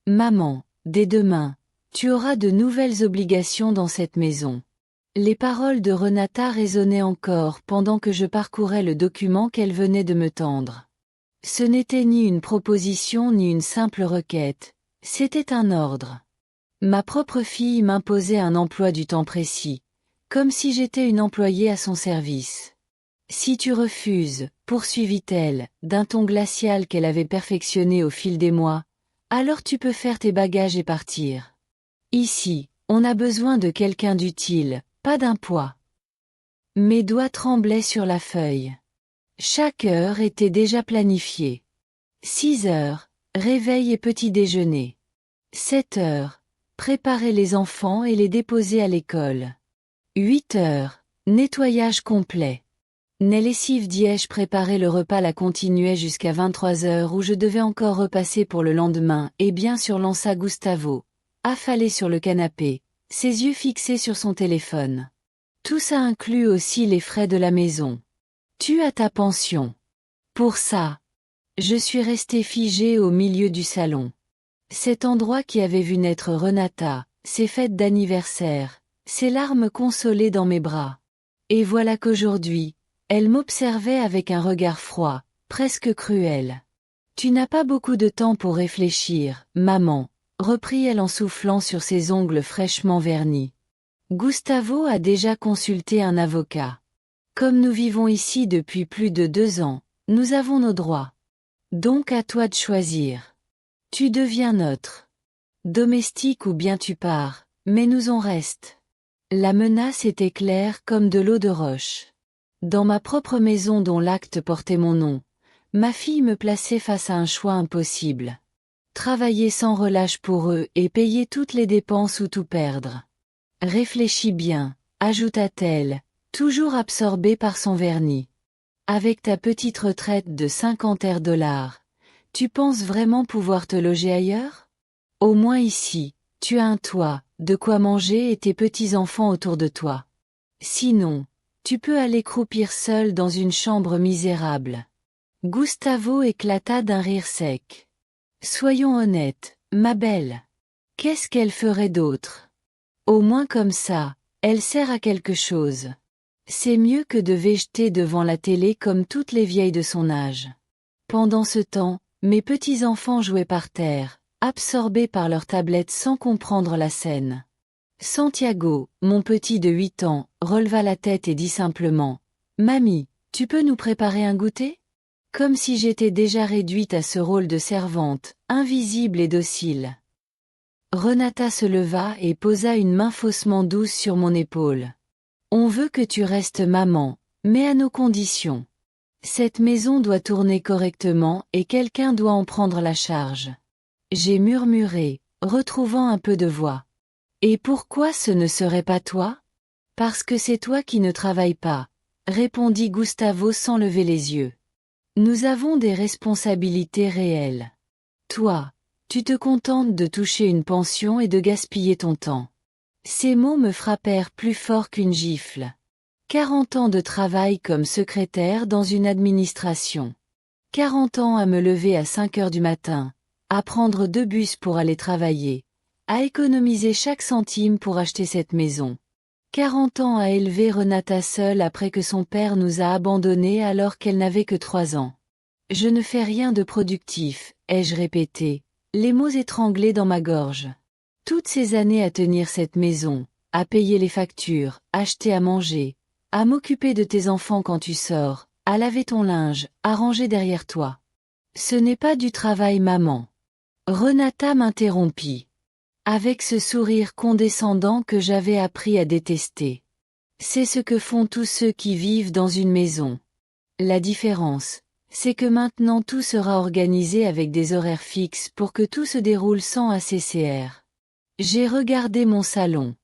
Maman, dès demain, tu auras de nouvelles obligations dans cette maison. Les paroles de Renata résonnaient encore pendant que je parcourais le document qu'elle venait de me tendre. Ce n'était ni une proposition ni une simple requête, c'était un ordre. Ma propre fille m'imposait un emploi du temps précis, comme si j'étais une employée à son service. Si tu refuses, poursuivit-elle, d'un ton glacial qu'elle avait perfectionné au fil des mois, alors tu peux faire tes bagages et partir. Ici, on a besoin de quelqu'un d'utile, pas d'un poids. Mes doigts tremblaient sur la feuille. Chaque heure était déjà planifiée. 6 heures, réveil et petit déjeuner. 7 heures, préparer les enfants et les déposer à l'école. 8 heures, nettoyage complet. Les lessives d'Iège préparer le repas la continuait jusqu'à 23 heures où je devais encore repasser pour le lendemain et bien sûr lança Gustavo, affalé sur le canapé, ses yeux fixés sur son téléphone. Tout ça inclut aussi les frais de la maison. Tu as ta pension. Pour ça. Je suis restée figée au milieu du salon. Cet endroit qui avait vu naître Renata, ses fêtes d'anniversaire, ses larmes consolées dans mes bras. Et voilà qu'aujourd'hui, elle m'observait avec un regard froid, presque cruel. Tu n'as pas beaucoup de temps pour réfléchir, maman, reprit-elle en soufflant sur ses ongles fraîchement vernis. Gustavo a déjà consulté un avocat. Comme nous vivons ici depuis plus de 2 ans, nous avons nos droits. Donc à toi de choisir. Tu deviens neutre. Domestique ou bien tu pars, mais nous on reste. La menace était claire comme de l'eau de roche. Dans ma propre maison dont l'acte portait mon nom, ma fille me plaçait face à un choix impossible. Travailler sans relâche pour eux et payer toutes les dépenses ou tout perdre. Réfléchis bien, ajouta-t-elle, toujours absorbée par son vernis. Avec ta petite retraite de 50 $, tu penses vraiment pouvoir te loger ailleurs? Au moins ici, tu as un toit, de quoi manger et tes petits-enfants autour de toi. Sinon, tu peux aller croupir seul dans une chambre misérable. Gustavo éclata d'un rire sec. Soyons honnêtes, ma belle. Qu'est-ce qu'elle ferait d'autre? Au moins comme ça, elle sert à quelque chose. C'est mieux que de végéter devant la télé comme toutes les vieilles de son âge. Pendant ce temps, mes petits-enfants jouaient par terre, absorbés par leur tablette sans comprendre la scène. Santiago, mon petit de 8 ans, releva la tête et dit simplement « Mamie, tu peux nous préparer un goûter ?» Comme si j'étais déjà réduite à ce rôle de servante, invisible et docile. Renata se leva et posa une main faussement douce sur mon épaule. « On veut que tu restes maman, mais à nos conditions. Cette maison doit tourner correctement et quelqu'un doit en prendre la charge. » J'ai murmuré, retrouvant un peu de voix. « Et pourquoi ce ne serait pas toi? » « Parce que c'est toi qui ne travailles pas, » répondit Gustavo sans lever les yeux. « Nous avons des responsabilités réelles. Toi, tu te contentes de toucher une pension et de gaspiller ton temps. » Ces mots me frappèrent plus fort qu'une gifle. 40 ans de travail comme secrétaire dans une administration. 40 ans à me lever à 5 heures du matin, à prendre 2 bus pour aller travailler, à économiser chaque centime pour acheter cette maison. 40 ans à élever Renata seule après que son père nous a abandonnés alors qu'elle n'avait que 3 ans. Je ne fais rien de productif, ai-je répété, les mots étranglés dans ma gorge. Toutes ces années à tenir cette maison, à payer les factures, acheter à manger, à m'occuper de tes enfants quand tu sors, à laver ton linge, à ranger derrière toi. Ce n'est pas du travail, maman. Renata m'interrompit. Avec ce sourire condescendant que j'avais appris à détester. C'est ce que font tous ceux qui vivent dans une maison. La différence, c'est que maintenant tout sera organisé avec des horaires fixes pour que tout se déroule sans ACCR. J'ai regardé mon salon.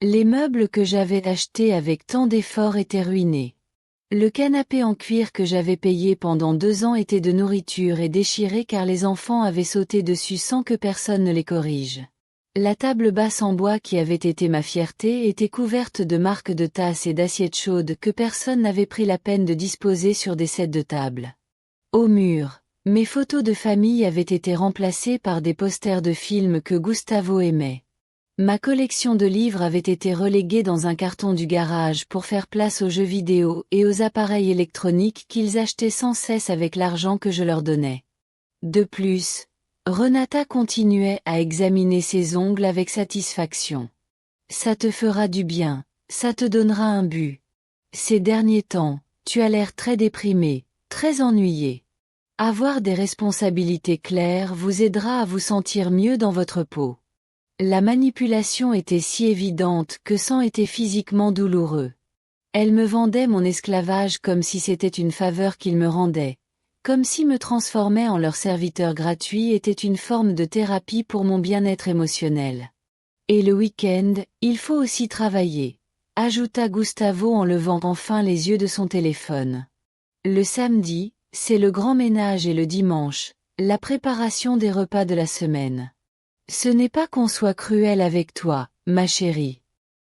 Les meubles que j'avais achetés avec tant d'efforts étaient ruinés. Le canapé en cuir que j'avais payé pendant 2 ans était de nourriture et déchiré car les enfants avaient sauté dessus sans que personne ne les corrige. La table basse en bois qui avait été ma fierté était couverte de marques de tasses et d'assiettes chaudes que personne n'avait pris la peine de disposer sur des sets de table. Au mur, Mes photos de famille avaient été remplacées par des posters de films que Gustavo aimait. Ma collection de livres avait été reléguée dans un carton du garage pour faire place aux jeux vidéo et aux appareils électroniques qu'ils achetaient sans cesse avec l'argent que je leur donnais. De plus, Renata continuait à examiner ses ongles avec satisfaction. Ça te fera du bien, ça te donnera un but. Ces derniers temps, tu as l'air très déprimé, très ennuyé. Avoir des responsabilités claires vous aidera à vous sentir mieux dans votre peau. La manipulation était si évidente que c'en était physiquement douloureux. Elle me vendait mon esclavage comme si c'était une faveur qu'ils me rendaient, comme si me transformer en leur serviteur gratuit était une forme de thérapie pour mon bien-être émotionnel. Et le week-end, il faut aussi travailler, ajouta Gustavo en levant enfin les yeux de son téléphone. Le samedi, c'est le grand ménage et le dimanche, la préparation des repas de la semaine. Ce n'est pas qu'on soit cruel avec toi, ma chérie.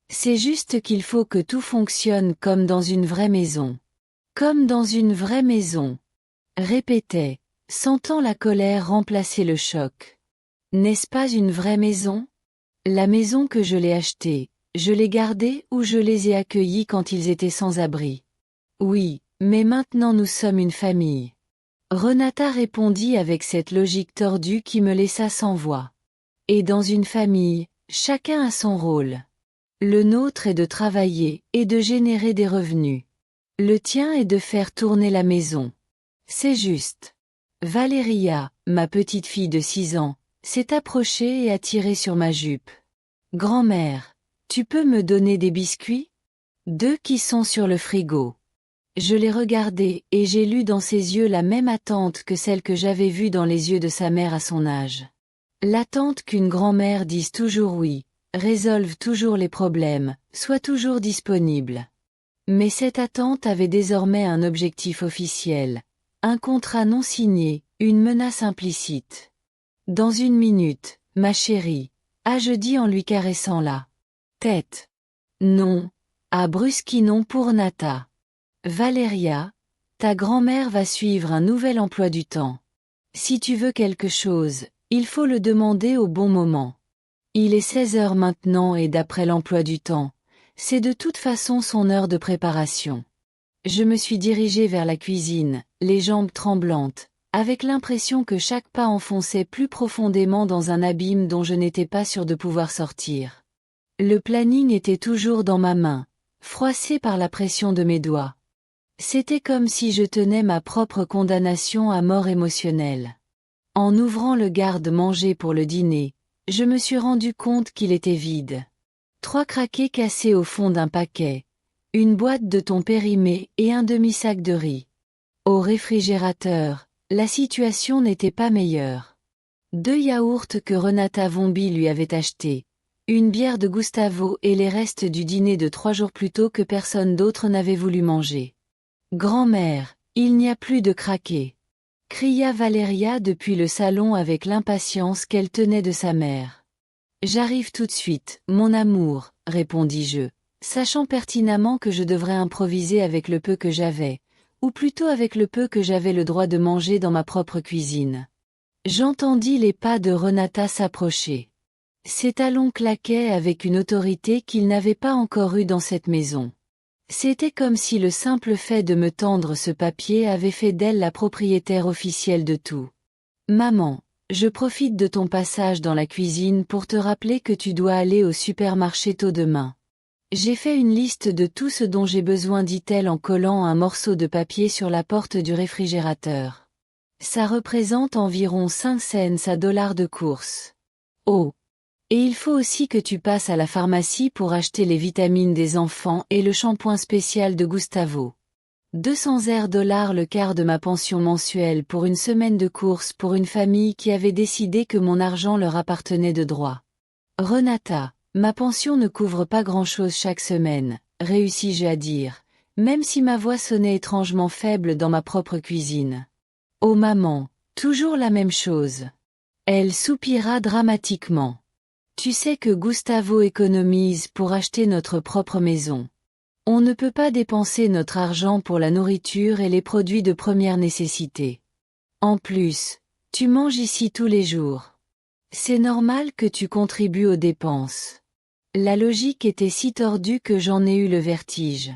C'est juste qu'il faut que tout fonctionne comme dans une vraie maison. Comme dans une vraie maison. Répétait, sentant la colère remplacer le choc. N'est-ce pas une vraie maison? La maison que je l'ai achetée, je l'ai gardée ou je les ai accueillis quand ils étaient sans abri. Oui, mais maintenant nous sommes une famille. Renata répondit avec cette logique tordue qui me laissa sans voix. Et dans une famille, chacun a son rôle. Le nôtre est de travailler et de générer des revenus. Le tien est de faire tourner la maison. C'est juste. Valéria, ma petite fille de 6 ans, s'est approchée et a tiré sur ma jupe. Grand-mère, tu peux me donner des biscuits? 2 qui sont sur le frigo. Je l'ai regardée et j'ai lu dans ses yeux la même attente que celle que j'avais vue dans les yeux de sa mère à son âge. L'attente qu'une grand-mère dise toujours oui, résolve toujours les problèmes, soit toujours disponible. Mais cette attente avait désormais un objectif officiel, un contrat non signé, une menace implicite. Dans 1 minute, ma chérie, a-je dit en lui caressant la tête. Non, a brusqué non pour Nata. Valéria, ta grand-mère va suivre un nouvel emploi du temps. Si tu veux quelque chose, il faut le demander au bon moment. Il est 16 heures maintenant et d'après l'emploi du temps, c'est de toute façon son heure de préparation. Je me suis dirigée vers la cuisine, les jambes tremblantes, avec l'impression que chaque pas enfonçait plus profondément dans un abîme dont je n'étais pas sûre de pouvoir sortir. Le planning était toujours dans ma main, froissé par la pression de mes doigts. C'était comme si je tenais ma propre condamnation à mort émotionnelle. En ouvrant le garde-manger pour le dîner, je me suis rendu compte qu'il était vide. 3 craquets cassés au fond d'un paquet, une boîte de thon périmé et un demi-sac de riz. Au réfrigérateur, la situation n'était pas meilleure. 2 yaourts que Renata Vombi lui avait achetés, une bière de Gustavo et les restes du dîner de 3 jours plus tôt que personne d'autre n'avait voulu manger. Grand-mère, il n'y a plus de craquets, cria Valéria depuis le salon avec l'impatience qu'elle tenait de sa mère. J'arrive tout de suite, mon amour, répondis-je, sachant pertinemment que je devrais improviser avec le peu que j'avais, ou plutôt avec le peu que j'avais le droit de manger dans ma propre cuisine. J'entendis les pas de Renata s'approcher. Ses talons claquaient avec une autorité qu'il n'avait pas encore eue dans cette maison. C'était comme si le simple fait de me tendre ce papier avait fait d'elle la propriétaire officielle de tout. Maman, je profite de ton passage dans la cuisine pour te rappeler que tu dois aller au supermarché tôt demain. J'ai fait une liste de tout ce dont j'ai besoin, dit-elle en collant un morceau de papier sur la porte du réfrigérateur. Ça représente environ 5 cents à $ de course. Oh! Et il faut aussi que tu passes à la pharmacie pour acheter les vitamines des enfants et le shampoing spécial de Gustavo. 200 $ le quart de ma pension mensuelle pour une semaine de courses pour une famille qui avait décidé que mon argent leur appartenait de droit. Renata, ma pension ne couvre pas grand-chose chaque semaine, réussis-je à dire, même si ma voix sonnait étrangement faible dans ma propre cuisine. Oh maman, toujours la même chose. Elle soupira dramatiquement. Tu sais que Gustavo économise pour acheter notre propre maison. On ne peut pas dépenser notre argent pour la nourriture et les produits de première nécessité. En plus, tu manges ici tous les jours. C'est normal que tu contribues aux dépenses. La logique était si tordue que j'en ai eu le vertige.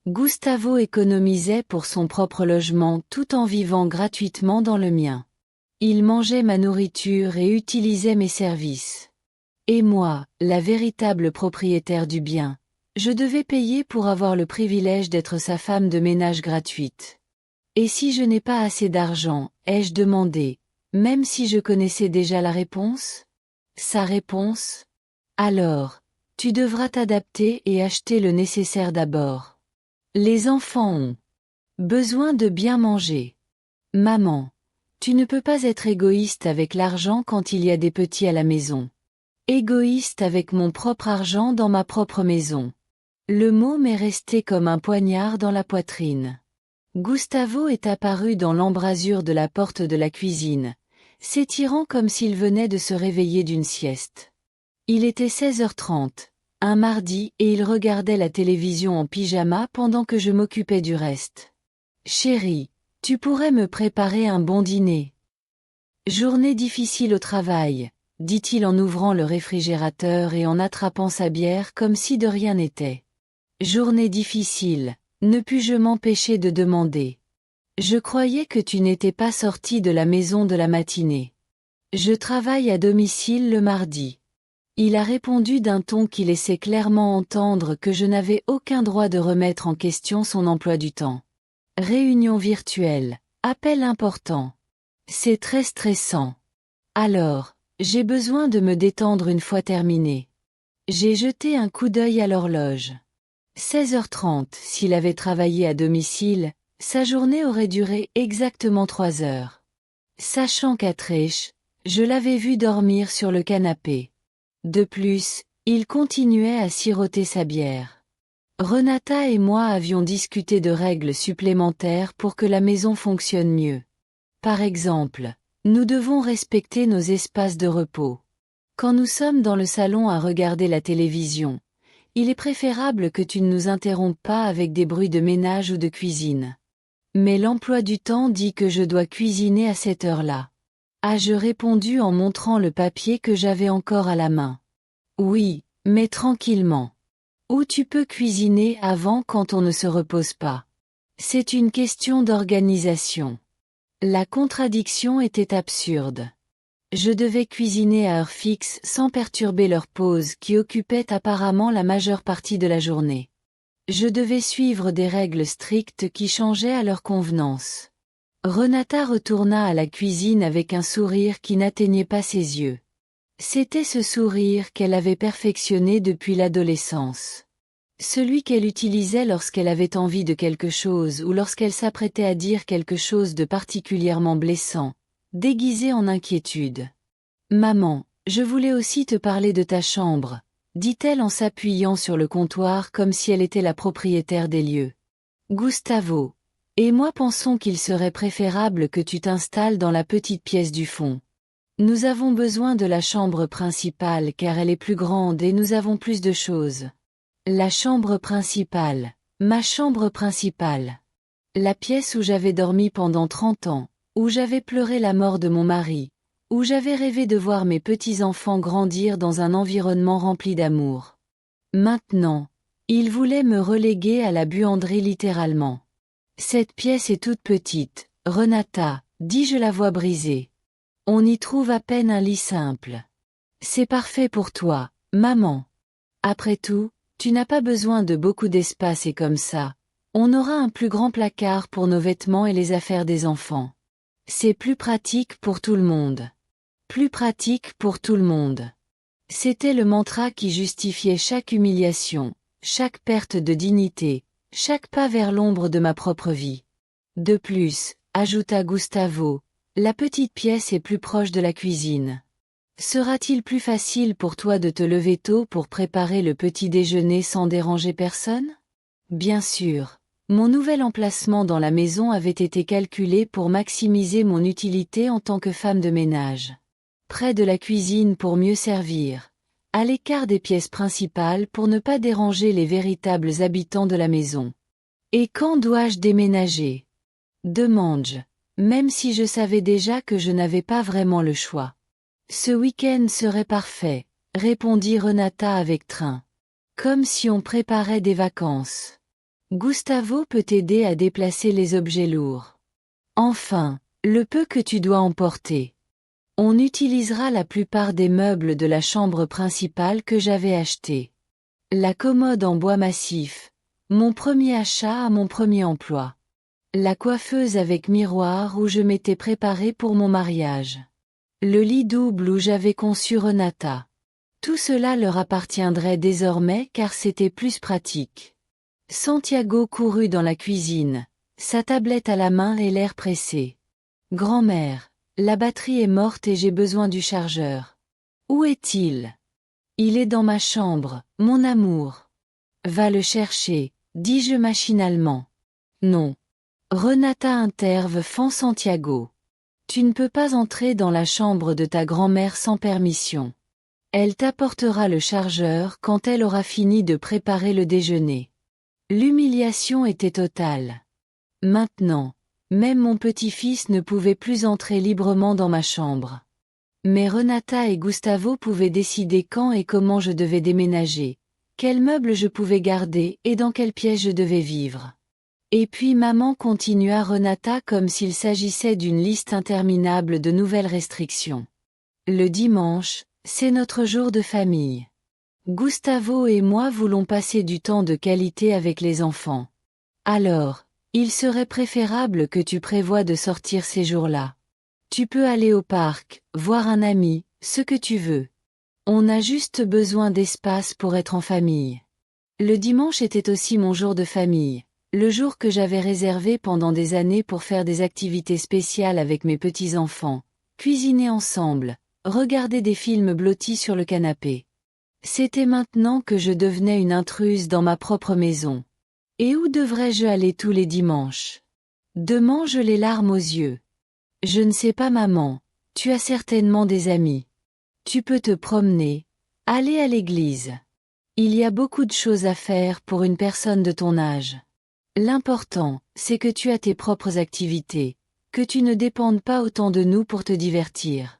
Gustavo économisait pour son propre logement tout en vivant gratuitement dans le mien. Il mangeait ma nourriture et utilisait mes services. Et moi, la véritable propriétaire du bien, je devais payer pour avoir le privilège d'être sa femme de ménage gratuite. Et si je n'ai pas assez d'argent, ai-je demandé, même si je connaissais déjà la réponse? Sa réponse? Alors, tu devras t'adapter et acheter le nécessaire d'abord. Les enfants ont besoin de bien manger. Maman, tu ne peux pas être égoïste avec l'argent quand il y a des petits à la maison. Égoïste avec mon propre argent dans ma propre maison. Le mot m'est resté comme un poignard dans la poitrine. Gustavo est apparu dans l'embrasure de la porte de la cuisine, s'étirant comme s'il venait de se réveiller d'une sieste. Il était 16h30, un mardi, et il regardait la télévision en pyjama pendant que je m'occupais du reste. Chérie, tu pourrais me préparer un bon dîner. Journée difficile au travail, dit-il en ouvrant le réfrigérateur et en attrapant sa bière comme si de rien n'était. Journée difficile, ne pus-je m'empêcher de demander. Je croyais que tu n'étais pas sorti de la maison de la matinée. Je travaille à domicile le mardi. Il a répondu d'un ton qui laissait clairement entendre que je n'avais aucun droit de remettre en question son emploi du temps. Réunion virtuelle, appel important. C'est très stressant. Alors, j'ai besoin de me détendre une fois terminé. J'ai jeté un coup d'œil à l'horloge. 16h30, s'il avait travaillé à domicile, sa journée aurait duré exactement 3 heures. Sachant qu'Atrèche, je l'avais vu dormir sur le canapé. De plus, il continuait à siroter sa bière. Renata et moi avions discuté de règles supplémentaires pour que la maison fonctionne mieux. Par exemple, nous devons respecter nos espaces de repos. Quand nous sommes dans le salon à regarder la télévision, il est préférable que tu ne nous interrompes pas avec des bruits de ménage ou de cuisine. Mais l'emploi du temps dit que je dois cuisiner à cette heure-là. Ai-je répondu en montrant le papier que j'avais encore à la main. Oui, mais tranquillement. Ou tu peux cuisiner avant quand on ne se repose pas. C'est une question d'organisation. La contradiction était absurde. Je devais cuisiner à heure fixe sans perturber leur pause qui occupait apparemment la majeure partie de la journée. Je devais suivre des règles strictes qui changeaient à leur convenance. Renata retourna à la cuisine avec un sourire qui n'atteignait pas ses yeux. C'était ce sourire qu'elle avait perfectionné depuis l'adolescence. Celui qu'elle utilisait lorsqu'elle avait envie de quelque chose ou lorsqu'elle s'apprêtait à dire quelque chose de particulièrement blessant, déguisé en inquiétude. « Maman, je voulais aussi te parler de ta chambre », dit-elle en s'appuyant sur le comptoir comme si elle était la propriétaire des lieux. Gustavo et moi pensons qu'il serait préférable que tu t'installes dans la petite pièce du fond. Nous avons besoin de la chambre principale car elle est plus grande et nous avons plus de choses. La chambre principale, ma chambre principale. La pièce où j'avais dormi pendant 30 ans, où j'avais pleuré la mort de mon mari, où j'avais rêvé de voir mes petits-enfants grandir dans un environnement rempli d'amour. Maintenant, il voulait me reléguer à la buanderie littéralement. Cette pièce est toute petite, Renata, dis-je la voix brisée. On y trouve à peine un lit simple. C'est parfait pour toi, maman. Après tout, tu n'as pas besoin de beaucoup d'espace et comme ça, on aura un plus grand placard pour nos vêtements et les affaires des enfants. C'est plus pratique pour tout le monde. Plus pratique pour tout le monde. C'était le mantra qui justifiait chaque humiliation, chaque perte de dignité, chaque pas vers l'ombre de ma propre vie. De plus, ajouta Gustavo, la petite pièce est plus proche de la cuisine. Sera-t-il plus facile pour toi de te lever tôt pour préparer le petit déjeuner sans déranger personne? Bien sûr. Mon nouvel emplacement dans la maison avait été calculé pour maximiser mon utilité en tant que femme de ménage. Près de la cuisine pour mieux servir. À l'écart des pièces principales pour ne pas déranger les véritables habitants de la maison. Et quand dois-je déménager? Demande-je. même si je savais déjà que je n'avais pas vraiment le choix. Ce week-end serait parfait, répondit Renata avec train. Comme si on préparait des vacances. Gustavo peut t'aider à déplacer les objets lourds. Enfin, le peu que tu dois emporter. On utilisera la plupart des meubles de la chambre principale que j'avais achetés. La commode en bois massif, mon premier achat à mon premier emploi. La coiffeuse avec miroir où je m'étais préparée pour mon mariage. Le lit double où j'avais conçu Renata. Tout cela leur appartiendrait désormais car c'était plus pratique. Santiago courut dans la cuisine, sa tablette à la main et l'air pressé. Grand-mère, la batterie est morte et j'ai besoin du chargeur. Où est-il? Il est dans ma chambre, mon amour. Va le chercher, dis-je machinalement. Non. Renata interve fend Santiago. Tu ne peux pas entrer dans la chambre de ta grand-mère sans permission. Elle t'apportera le chargeur quand elle aura fini de préparer le déjeuner. L'humiliation était totale. Maintenant, même mon petit-fils ne pouvait plus entrer librement dans ma chambre. Mais Renata et Gustavo pouvaient décider quand et comment je devais déménager, quels meubles je pouvais garder et dans quelle pièce je devais vivre. Et puis maman continua Renata comme s'il s'agissait d'une liste interminable de nouvelles restrictions. Le dimanche, c'est notre jour de famille. Gustavo et moi voulons passer du temps de qualité avec les enfants. Alors, il serait préférable que tu prévoies de sortir ces jours-là. Tu peux aller au parc, voir un ami, ce que tu veux. On a juste besoin d'espace pour être en famille. Le dimanche était aussi mon jour de famille, le jour que j'avais réservé pendant des années pour faire des activités spéciales avec mes petits-enfants, cuisiner ensemble, regarder des films blottis sur le canapé. C'était maintenant que je devenais une intruse dans ma propre maison. Et où devrais-je aller tous les dimanches? Demain j'ai les larmes aux yeux. Je ne sais pas maman, tu as certainement des amis. Tu peux te promener, aller à l'église. Il y a beaucoup de choses à faire pour une personne de ton âge. L'important, c'est que tu as tes propres activités, que tu ne dépendes pas autant de nous pour te divertir.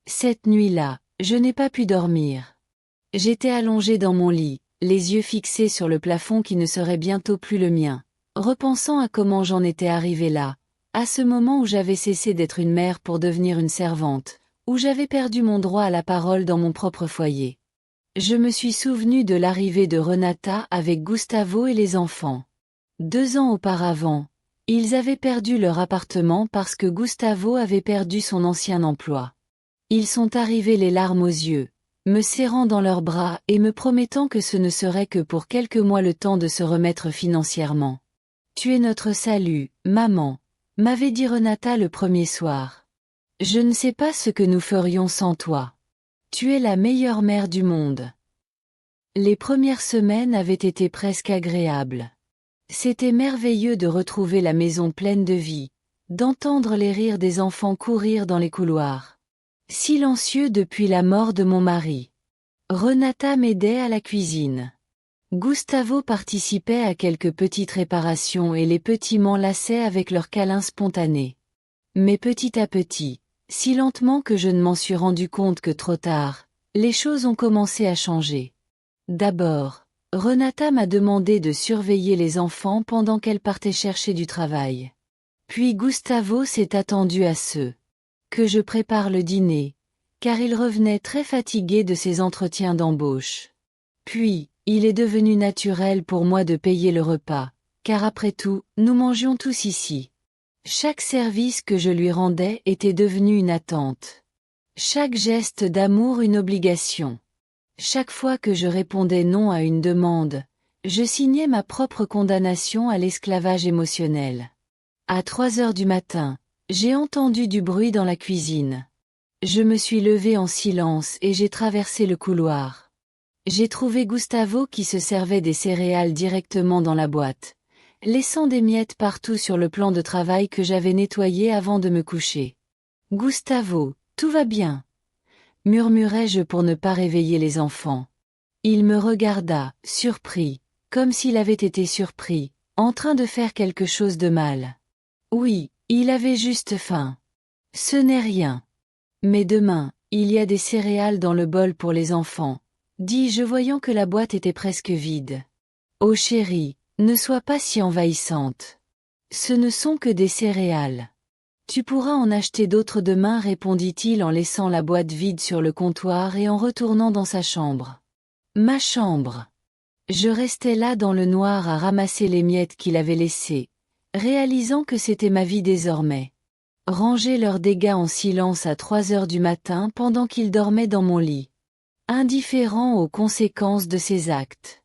Cette nuit-là, je n'ai pas pu dormir. J'étais allongée dans mon lit, les yeux fixés sur le plafond qui ne serait bientôt plus le mien, repensant à comment j'en étais arrivée là, à ce moment où j'avais cessé d'être une mère pour devenir une servante, où j'avais perdu mon droit à la parole dans mon propre foyer. Je me suis souvenue de l'arrivée de Renata avec Gustavo et les enfants. 2 ans auparavant, ils avaient perdu leur appartement parce que Gustavo avait perdu son ancien emploi. Ils sont arrivés les larmes aux yeux, me serrant dans leurs bras et me promettant que ce ne serait que pour quelques mois le temps de se remettre financièrement. Tu es notre salut, maman, m'avait dit Renata le premier soir. Je ne sais pas ce que nous ferions sans toi. Tu es la meilleure mère du monde. Les premières semaines avaient été presque agréables. C'était merveilleux de retrouver la maison pleine de vie, d'entendre les rires des enfants courir dans les couloirs. Silencieux depuis la mort de mon mari. Renata m'aidait à la cuisine. Gustavo participait à quelques petites réparations et les petits m'enlaçaient avec leurs câlins spontanés. Mais petit à petit, si lentement que je ne m'en suis rendu compte que trop tard, les choses ont commencé à changer. D'abord, Renata m'a demandé de surveiller les enfants pendant qu'elle partait chercher du travail. Puis Gustavo s'est attendu à que je prépare le dîner, car il revenait très fatigué de ses entretiens d'embauche. Puis, il est devenu naturel pour moi de payer le repas, car après tout, nous mangions tous ici. Chaque service que je lui rendais était devenu une attente. Chaque geste d'amour une obligation. Chaque fois que je répondais non à une demande, je signais ma propre condamnation à l'esclavage émotionnel. À 3 heures du matin, j'ai entendu du bruit dans la cuisine. Je me suis levée en silence et j'ai traversé le couloir. J'ai trouvé Gustavo qui se servait des céréales directement dans la boîte, laissant des miettes partout sur le plan de travail que j'avais nettoyé avant de me coucher. « Gustavo, tout va bien ?» murmurai-je pour ne pas réveiller les enfants. Il me regarda, surpris, comme s'il avait été surpris, en train de faire quelque chose de mal. « Oui, Il avait juste faim. Ce n'est rien. Mais demain, il y a des céréales dans le bol pour les enfants, dis-je voyant que la boîte était presque vide. Oh chérie, ne sois pas si envahissante. Ce ne sont que des céréales. Tu pourras en acheter d'autres demain, répondit-il en laissant la boîte vide sur le comptoir et en retournant dans sa chambre. Ma chambre. Je restais là dans le noir à ramasser les miettes qu'il avait laissées, réalisant que c'était ma vie désormais. Ranger leurs dégâts en silence à 3 heures du matin pendant qu'il dormait dans mon lit. Indifférent aux conséquences de ses actes.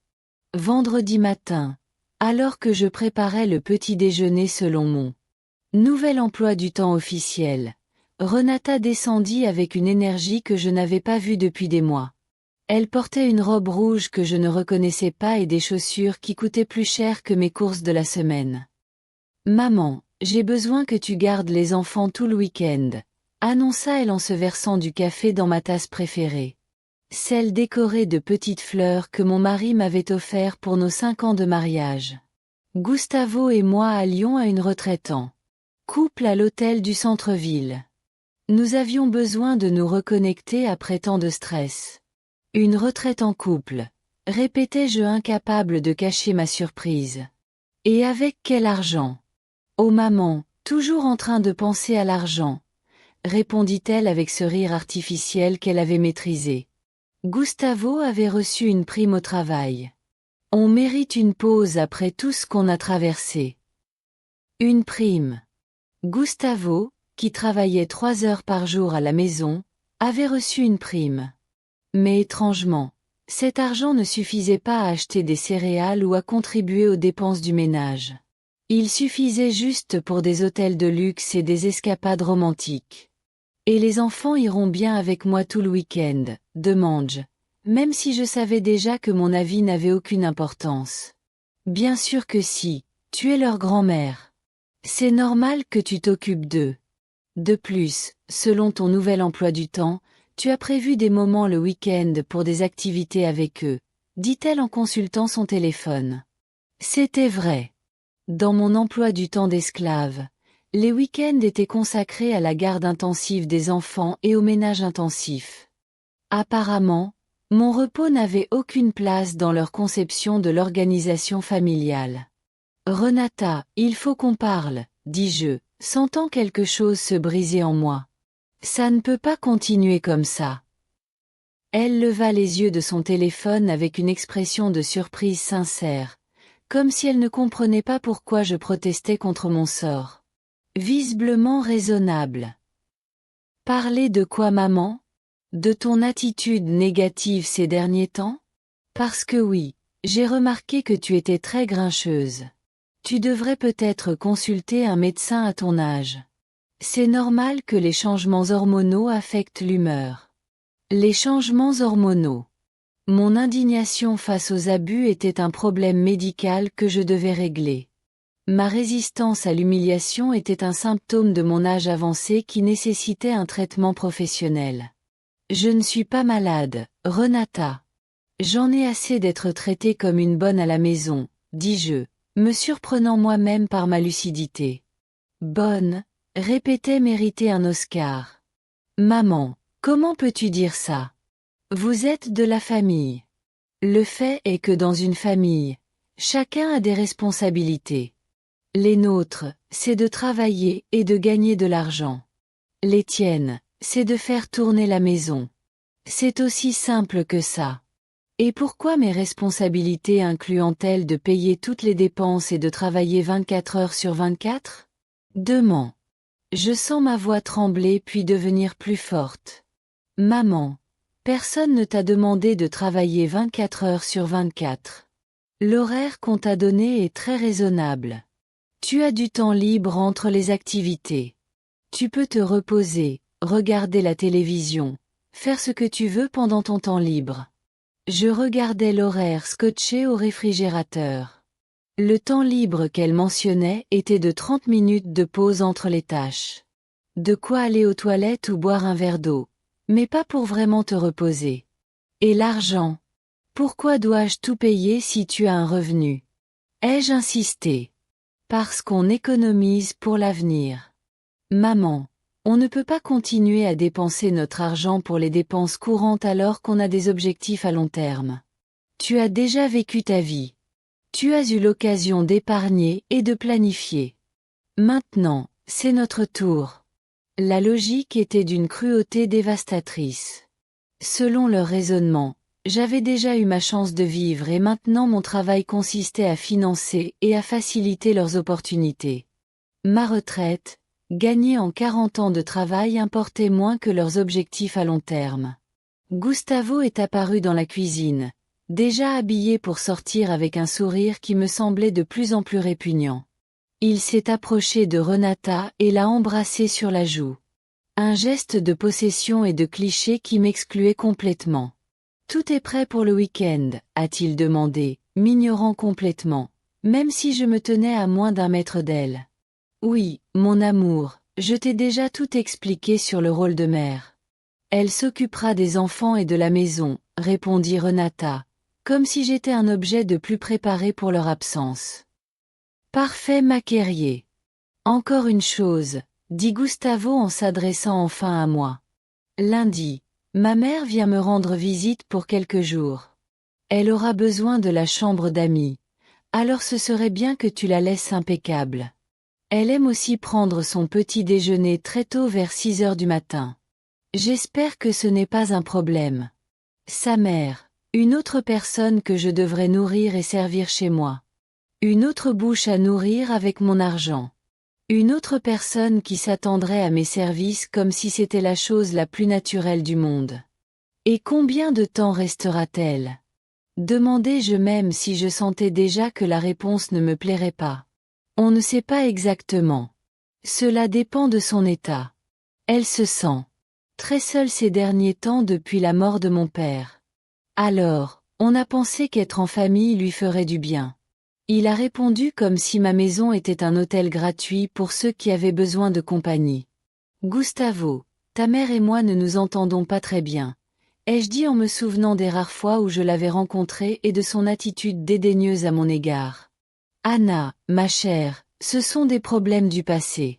Vendredi matin, alors que je préparais le petit déjeuner selon mon nouvel emploi du temps officiel, Renata descendit avec une énergie que je n'avais pas vue depuis des mois. Elle portait une robe rouge que je ne reconnaissais pas et des chaussures qui coûtaient plus cher que mes courses de la semaine. Maman, j'ai besoin que tu gardes les enfants tout le week-end, annonça-elle en se versant du café dans ma tasse préférée. Celle décorée de petites fleurs que mon mari m'avait offert pour nos 5 ans de mariage. Gustavo et moi allions à une retraite en couple à l'hôtel du centre-ville. Nous avions besoin de nous reconnecter après tant de stress. Une retraite en couple, répétais-je incapable de cacher ma surprise. Et avec quel argent? Oh maman, toujours en train de penser à l'argent, répondit-elle avec ce rire artificiel qu'elle avait maîtrisé. Gustavo avait reçu une prime au travail. On mérite une pause après tout ce qu'on a traversé. Une prime. Gustavo, qui travaillait 3 heures par jour à la maison, avait reçu une prime. Mais étrangement, cet argent ne suffisait pas à acheter des céréales ou à contribuer aux dépenses du ménage. Il suffisait juste pour des hôtels de luxe et des escapades romantiques. Et les enfants iront bien avec moi tout le week-end, demande-je, même si je savais déjà que mon avis n'avait aucune importance. Bien sûr que si, tu es leur grand-mère. C'est normal que tu t'occupes d'eux. De plus, selon ton nouvel emploi du temps, tu as prévu des moments le week-end pour des activités avec eux, dit-elle en consultant son téléphone. C'était vrai. Dans mon emploi du temps d'esclave, les week-ends étaient consacrés à la garde intensive des enfants et au ménage intensif. Apparemment, mon repos n'avait aucune place dans leur conception de l'organisation familiale. Renata, il faut qu'on parle, dis-je, sentant quelque chose se briser en moi. Ça ne peut pas continuer comme ça. Elle leva les yeux de son téléphone avec une expression de surprise sincère, comme si elle ne comprenait pas pourquoi je protestais contre mon sort. Visiblement raisonnable. Parler de quoi, maman? De ton attitude négative ces derniers temps? Parce que oui, j'ai remarqué que tu étais très grincheuse. Tu devrais peut-être consulter un médecin à ton âge. C'est normal que les changements hormonaux affectent l'humeur. Les changements hormonaux. Mon indignation face aux abus était un problème médical que je devais régler. Ma résistance à l'humiliation était un symptôme de mon âge avancé qui nécessitait un traitement professionnel. Je ne suis pas malade, Renata. J'en ai assez d'être traitée comme une bonne à la maison, dis-je, me surprenant moi-même par ma lucidité. Bonne, répétait mériter un Oscar. Maman, comment peux-tu dire ça? Vous êtes de la famille. Le fait est que dans une famille, chacun a des responsabilités. Les nôtres, c'est de travailler et de gagner de l'argent. Les tiennes, c'est de faire tourner la maison. C'est aussi simple que ça. Et pourquoi mes responsabilités incluant-elles de payer toutes les dépenses et de travailler 24 heures sur 24? Demain. Je sens ma voix trembler puis devenir plus forte. Maman, personne ne t'a demandé de travailler 24 heures sur 24. L'horaire qu'on t'a donné est très raisonnable. Tu as du temps libre entre les activités. Tu peux te reposer, regarder la télévision, faire ce que tu veux pendant ton temps libre. Je regardais l'horaire scotché au réfrigérateur. Le temps libre qu'elle mentionnait était de 30 minutes de pause entre les tâches. De quoi aller aux toilettes ou boire un verre d'eau, mais pas pour vraiment te reposer. Et l'argent? Pourquoi dois-je tout payer si tu as un revenu? Ai-je insisté? Parce qu'on économise pour l'avenir. Maman, on ne peut pas continuer à dépenser notre argent pour les dépenses courantes alors qu'on a des objectifs à long terme. Tu as déjà vécu ta vie. Tu as eu l'occasion d'épargner et de planifier. Maintenant, c'est notre tour. La logique était d'une cruauté dévastatrice. Selon leur raisonnement, j'avais déjà eu ma chance de vivre et maintenant mon travail consistait à financer et à faciliter leurs opportunités. Ma retraite, gagnée en 40 ans de travail, importait moins que leurs objectifs à long terme. Gustavo est apparu dans la cuisine, déjà habillé pour sortir avec un sourire qui me semblait de plus en plus répugnant. Il s'est approché de Renata et l'a embrassée sur la joue. Un geste de possession et de cliché qui m'excluait complètement. « Tout est prêt pour le week-end » a-t-il demandé, m'ignorant complètement, même si je me tenais à moins d'un mètre d'elle. « Oui, mon amour, je t'ai déjà tout expliqué sur le rôle de mère. Elle s'occupera des enfants et de la maison, répondit Renata, comme si j'étais un objet de plus préparé pour leur absence. Parfait, ma guerrier. Encore une chose, dit Gustavo en s'adressant enfin à moi. Lundi, ma mère vient me rendre visite pour quelques jours. Elle aura besoin de la chambre d'amis, alors ce serait bien que tu la laisses impeccable. Elle aime aussi prendre son petit déjeuner très tôt vers 6 heures du matin. J'espère que ce n'est pas un problème. Sa mère, une autre personne que je devrais nourrir et servir chez moi. Une autre bouche à nourrir avec mon argent. Une autre personne qui s'attendrait à mes services comme si c'était la chose la plus naturelle du monde. Et combien de temps restera-t-elle? Demandai-je même si je sentais déjà que la réponse ne me plairait pas. On ne sait pas exactement. Cela dépend de son état. Elle se sent très seule ces derniers temps depuis la mort de mon père. Alors, on a pensé qu'être en famille lui ferait du bien. Il a répondu comme si ma maison était un hôtel gratuit pour ceux qui avaient besoin de compagnie. Gustavo, ta mère et moi ne nous entendons pas très bien, ai-je dit en me souvenant des rares fois où je l'avais rencontrée et de son attitude dédaigneuse à mon égard. Anna, ma chère, ce sont des problèmes du passé.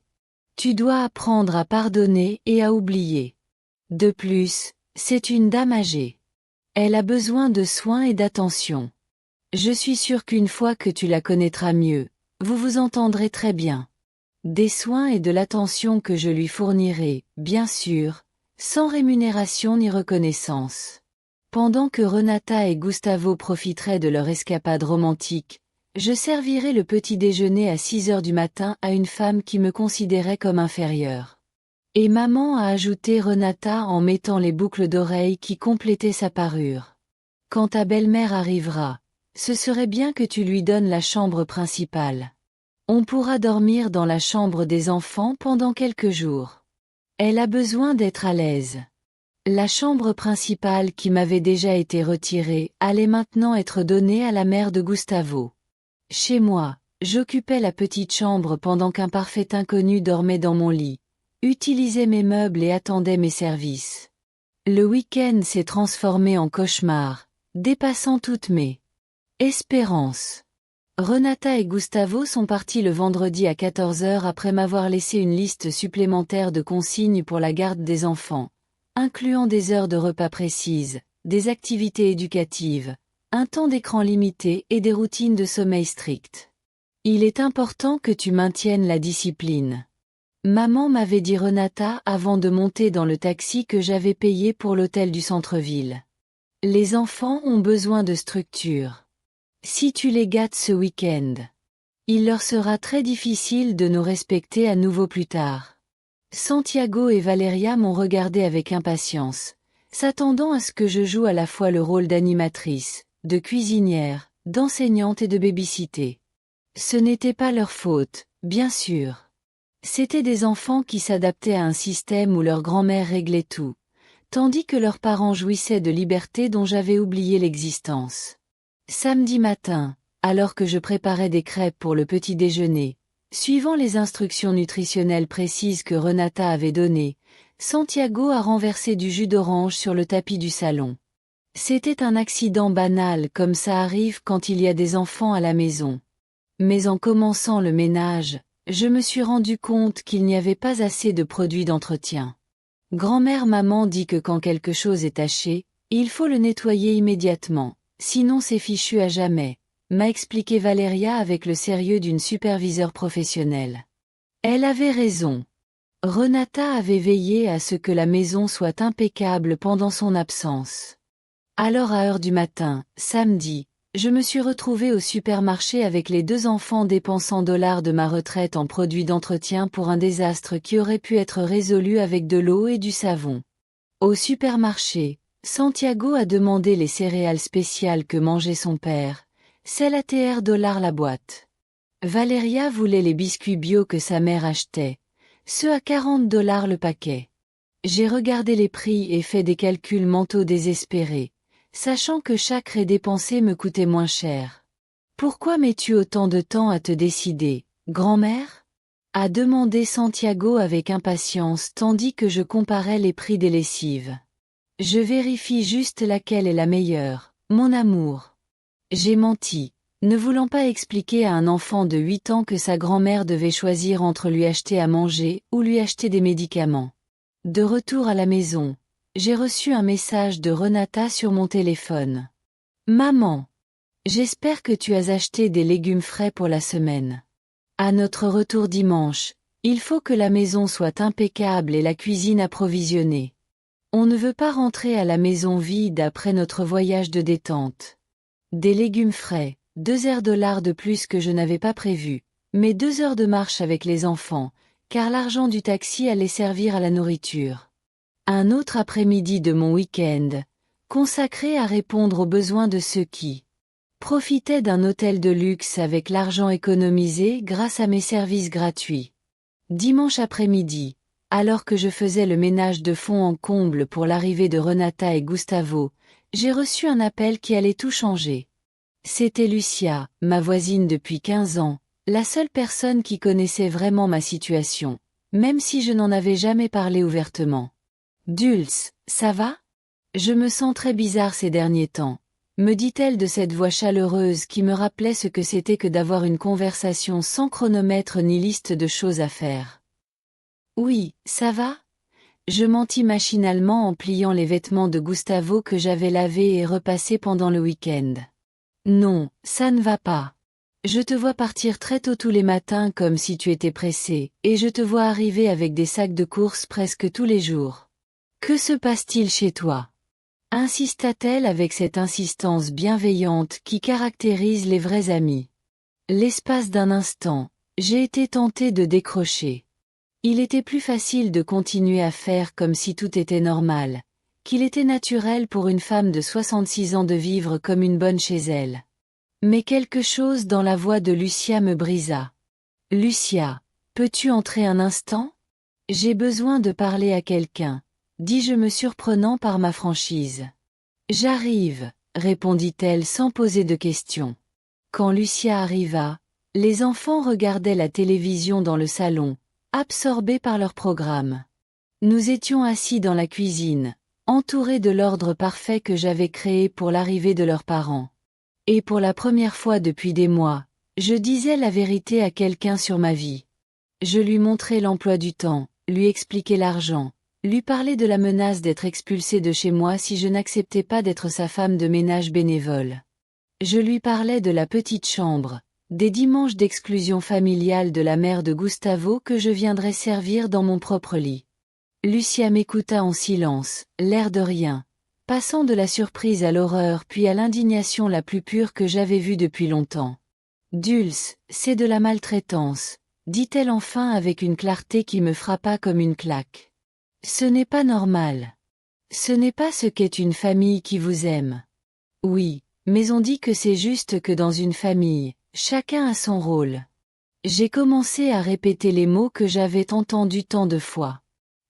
Tu dois apprendre à pardonner et à oublier. De plus, c'est une dame âgée. Elle a besoin de soins et d'attention. Je suis sûre qu'une fois que tu la connaîtras mieux, vous vous entendrez très bien. Des soins et de l'attention que je lui fournirai, bien sûr, sans rémunération ni reconnaissance. Pendant que Renata et Gustavo profiteraient de leur escapade romantique, je servirai le petit déjeuner à 6 heures du matin à une femme qui me considérait comme inférieure. Et maman a ajouté Renata en mettant les boucles d'oreilles qui complétaient sa parure. Quand ta belle-mère arrivera, ce serait bien que tu lui donnes la chambre principale. On pourra dormir dans la chambre des enfants pendant quelques jours. Elle a besoin d'être à l'aise. La chambre principale qui m'avait déjà été retirée allait maintenant être donnée à la mère de Gustavo. Chez moi, j'occupais la petite chambre pendant qu'un parfait inconnu dormait dans mon lit, utilisait mes meubles et attendait mes services. Le week-end s'est transformé en cauchemar, dépassant toutes mes espérances. Renata et Gustavo sont partis le vendredi à 14 heures après m'avoir laissé une liste supplémentaire de consignes pour la garde des enfants, incluant des heures de repas précises, des activités éducatives, un temps d'écran limité et des routines de sommeil strictes. Il est important que tu maintiennes la discipline. Maman m'avait dit Renata avant de monter dans le taxi que j'avais payé pour l'hôtel du centre-ville. Les enfants ont besoin de structure. Si tu les gâtes ce week-end, il leur sera très difficile de nous respecter à nouveau plus tard. Santiago et Valeria m'ont regardé avec impatience, s'attendant à ce que je joue à la fois le rôle d'animatrice, de cuisinière, d'enseignante et de baby-sitter. Ce n'était pas leur faute, bien sûr. C'étaient des enfants qui s'adaptaient à un système où leur grand-mère réglait tout, tandis que leurs parents jouissaient de liberté dont j'avais oublié l'existence. Samedi matin, alors que je préparais des crêpes pour le petit déjeuner, suivant les instructions nutritionnelles précises que Renata avait données, Santiago a renversé du jus d'orange sur le tapis du salon. C'était un accident banal comme ça arrive quand il y a des enfants à la maison. Mais en commençant le ménage, Je me suis rendu compte qu'il n'y avait pas assez de produits d'entretien. Grand-mère maman dit que quand quelque chose est taché, il faut le nettoyer immédiatement, sinon c'est fichu à jamais, m'a expliqué Valéria avec le sérieux d'une superviseure professionnelle. Elle avait raison. Renata avait veillé à ce que la maison soit impeccable pendant son absence. Alors à heure du matin, samedi, je me suis retrouvée au supermarché avec les 2 enfants dépensant $ de ma retraite en produits d'entretien pour un désastre qui aurait pu être résolu avec de l'eau et du savon. Au supermarché, Santiago a demandé les céréales spéciales que mangeait son père, celles à TR $ la boîte. Valéria voulait les biscuits bio que sa mère achetait, ceux à 40 $ le paquet. J'ai regardé les prix et fait des calculs mentaux désespérés, sachant que chaque raie dépensée me coûtait moins cher. Pourquoi mets-tu autant de temps à te décider, grand-mère? A demandé Santiago avec impatience tandis que je comparais les prix des lessives. Je vérifie juste laquelle est la meilleure, mon amour. J'ai menti, ne voulant pas expliquer à un enfant de 8 ans que sa grand-mère devait choisir entre lui acheter à manger ou lui acheter des médicaments. De retour à la maison, j'ai reçu un message de Renata sur mon téléphone. Maman, j'espère que tu as acheté des légumes frais pour la semaine. À notre retour dimanche, il faut que la maison soit impeccable et la cuisine approvisionnée. On ne veut pas rentrer à la maison vide après notre voyage de détente. Des légumes frais, 2 heures $ de plus que je n'avais pas prévu, mais 2 heures de marche avec les enfants, car l'argent du taxi allait servir à la nourriture. Un autre après-midi de mon week-end, consacré à répondre aux besoins de ceux qui profitaient d'un hôtel de luxe avec l'argent économisé grâce à mes services gratuits. Dimanche après-midi, alors que je faisais le ménage de fond en comble pour l'arrivée de Renata et Gustavo, j'ai reçu un appel qui allait tout changer. C'était Lucia, ma voisine depuis 15 ans, la seule personne qui connaissait vraiment ma situation, même si je n'en avais jamais parlé ouvertement. Dulce, ça va? Je me sens très bizarre ces derniers temps, me dit-elle de cette voix chaleureuse qui me rappelait ce que c'était que d'avoir une conversation sans chronomètre ni liste de choses à faire. Oui, ça va? Je mentis machinalement en pliant les vêtements de Gustavo que j'avais lavés et repassés pendant le week-end. Non, ça ne va pas. Je te vois partir très tôt tous les matins comme si tu étais pressé, et je te vois arriver avec des sacs de courses presque tous les jours. Que se passe-t-il chez toi? Insista-t-elle avec cette insistance bienveillante qui caractérise les vrais amis. L'espace d'un instant, j'ai été tentée de décrocher. Il était plus facile de continuer à faire comme si tout était normal, qu'il était naturel pour une femme de 66 ans de vivre comme une bonne chez elle. Mais quelque chose dans la voix de Lucia me brisa. Lucia, peux-tu entrer un instant? J'ai besoin de parler à quelqu'un, dis-je me surprenant par ma franchise. J'arrive, répondit-elle sans poser de questions. Quand Lucia arriva, les enfants regardaient la télévision dans le salon, absorbés par leur programme. Nous étions assis dans la cuisine, entourés de l'ordre parfait que j'avais créé pour l'arrivée de leurs parents. Et pour la première fois depuis des mois, je disais la vérité à quelqu'un sur ma vie. Je lui montrais l'emploi du temps, lui expliquais l'argent, lui parlais de la menace d'être expulsée de chez moi si je n'acceptais pas d'être sa femme de ménage bénévole. Je lui parlais de la petite chambre, des dimanches d'exclusion familiale de la mère de Gustavo que je viendrais servir dans mon propre lit. Lucia m'écouta en silence, l'air de rien, passant de la surprise à l'horreur puis à l'indignation la plus pure que j'avais vue depuis longtemps. Dulce, c'est de la maltraitance, dit-elle enfin avec une clarté qui me frappa comme une claque. Ce n'est pas normal. Ce n'est pas ce qu'est une famille qui vous aime. Oui, mais on dit que c'est juste que dans une famille, chacun a son rôle. J'ai commencé à répéter les mots que j'avais entendus tant de fois.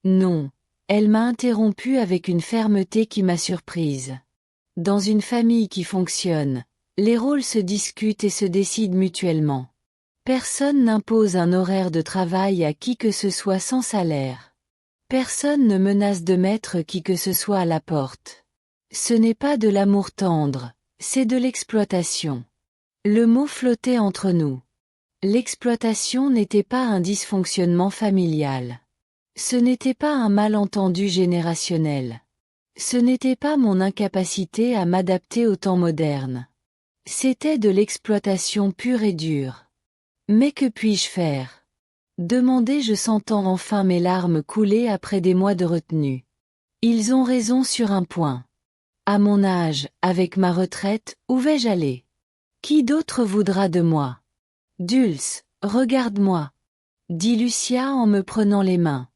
Non, elle m'a interrompu avec une fermeté qui m'a surprise. Dans une famille qui fonctionne, les rôles se discutent et se décident mutuellement. Personne n'impose un horaire de travail à qui que ce soit sans salaire. Personne ne menace de mettre qui que ce soit à la porte. Ce n'est pas de l'amour tendre, c'est de l'exploitation. Le mot flottait entre nous. L'exploitation n'était pas un dysfonctionnement familial. Ce n'était pas un malentendu générationnel. Ce n'était pas mon incapacité à m'adapter au temps moderne. C'était de l'exploitation pure et dure. Mais que puis-je faire? Demandai-je sentant enfin mes larmes couler après des mois de retenue. Ils ont raison sur un point. À mon âge, avec ma retraite, où vais-je aller? Qui d'autre voudra de moi? Dulce, regarde-moi, dit Lucia en me prenant les mains.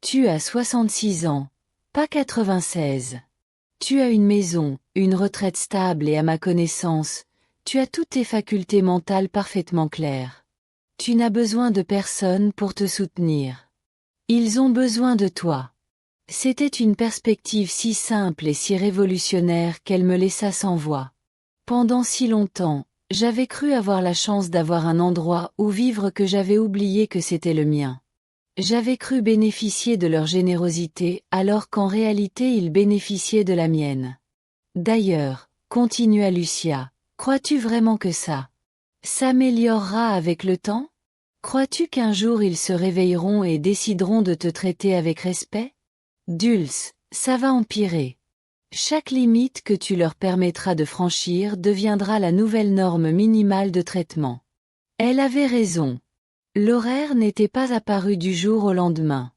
Tu as 66 ans, pas 96. Tu as une maison, une retraite stable et à ma connaissance, tu as toutes tes facultés mentales parfaitement claires. Tu n'as besoin de personne pour te soutenir. Ils ont besoin de toi. C'était une perspective si simple et si révolutionnaire qu'elle me laissa sans voix. Pendant si longtemps, j'avais cru avoir la chance d'avoir un endroit où vivre que j'avais oublié que c'était le mien. J'avais cru bénéficier de leur générosité alors qu'en réalité ils bénéficiaient de la mienne. D'ailleurs, continua Lucia, crois-tu vraiment que ça s'améliorera avec le temps? Crois-tu qu'un jour ils se réveilleront et décideront de te traiter avec respect? Dulce, ça va empirer. Chaque limite que tu leur permettras de franchir deviendra la nouvelle norme minimale de traitement. Elle avait raison. L'horaire n'était pas apparu du jour au lendemain.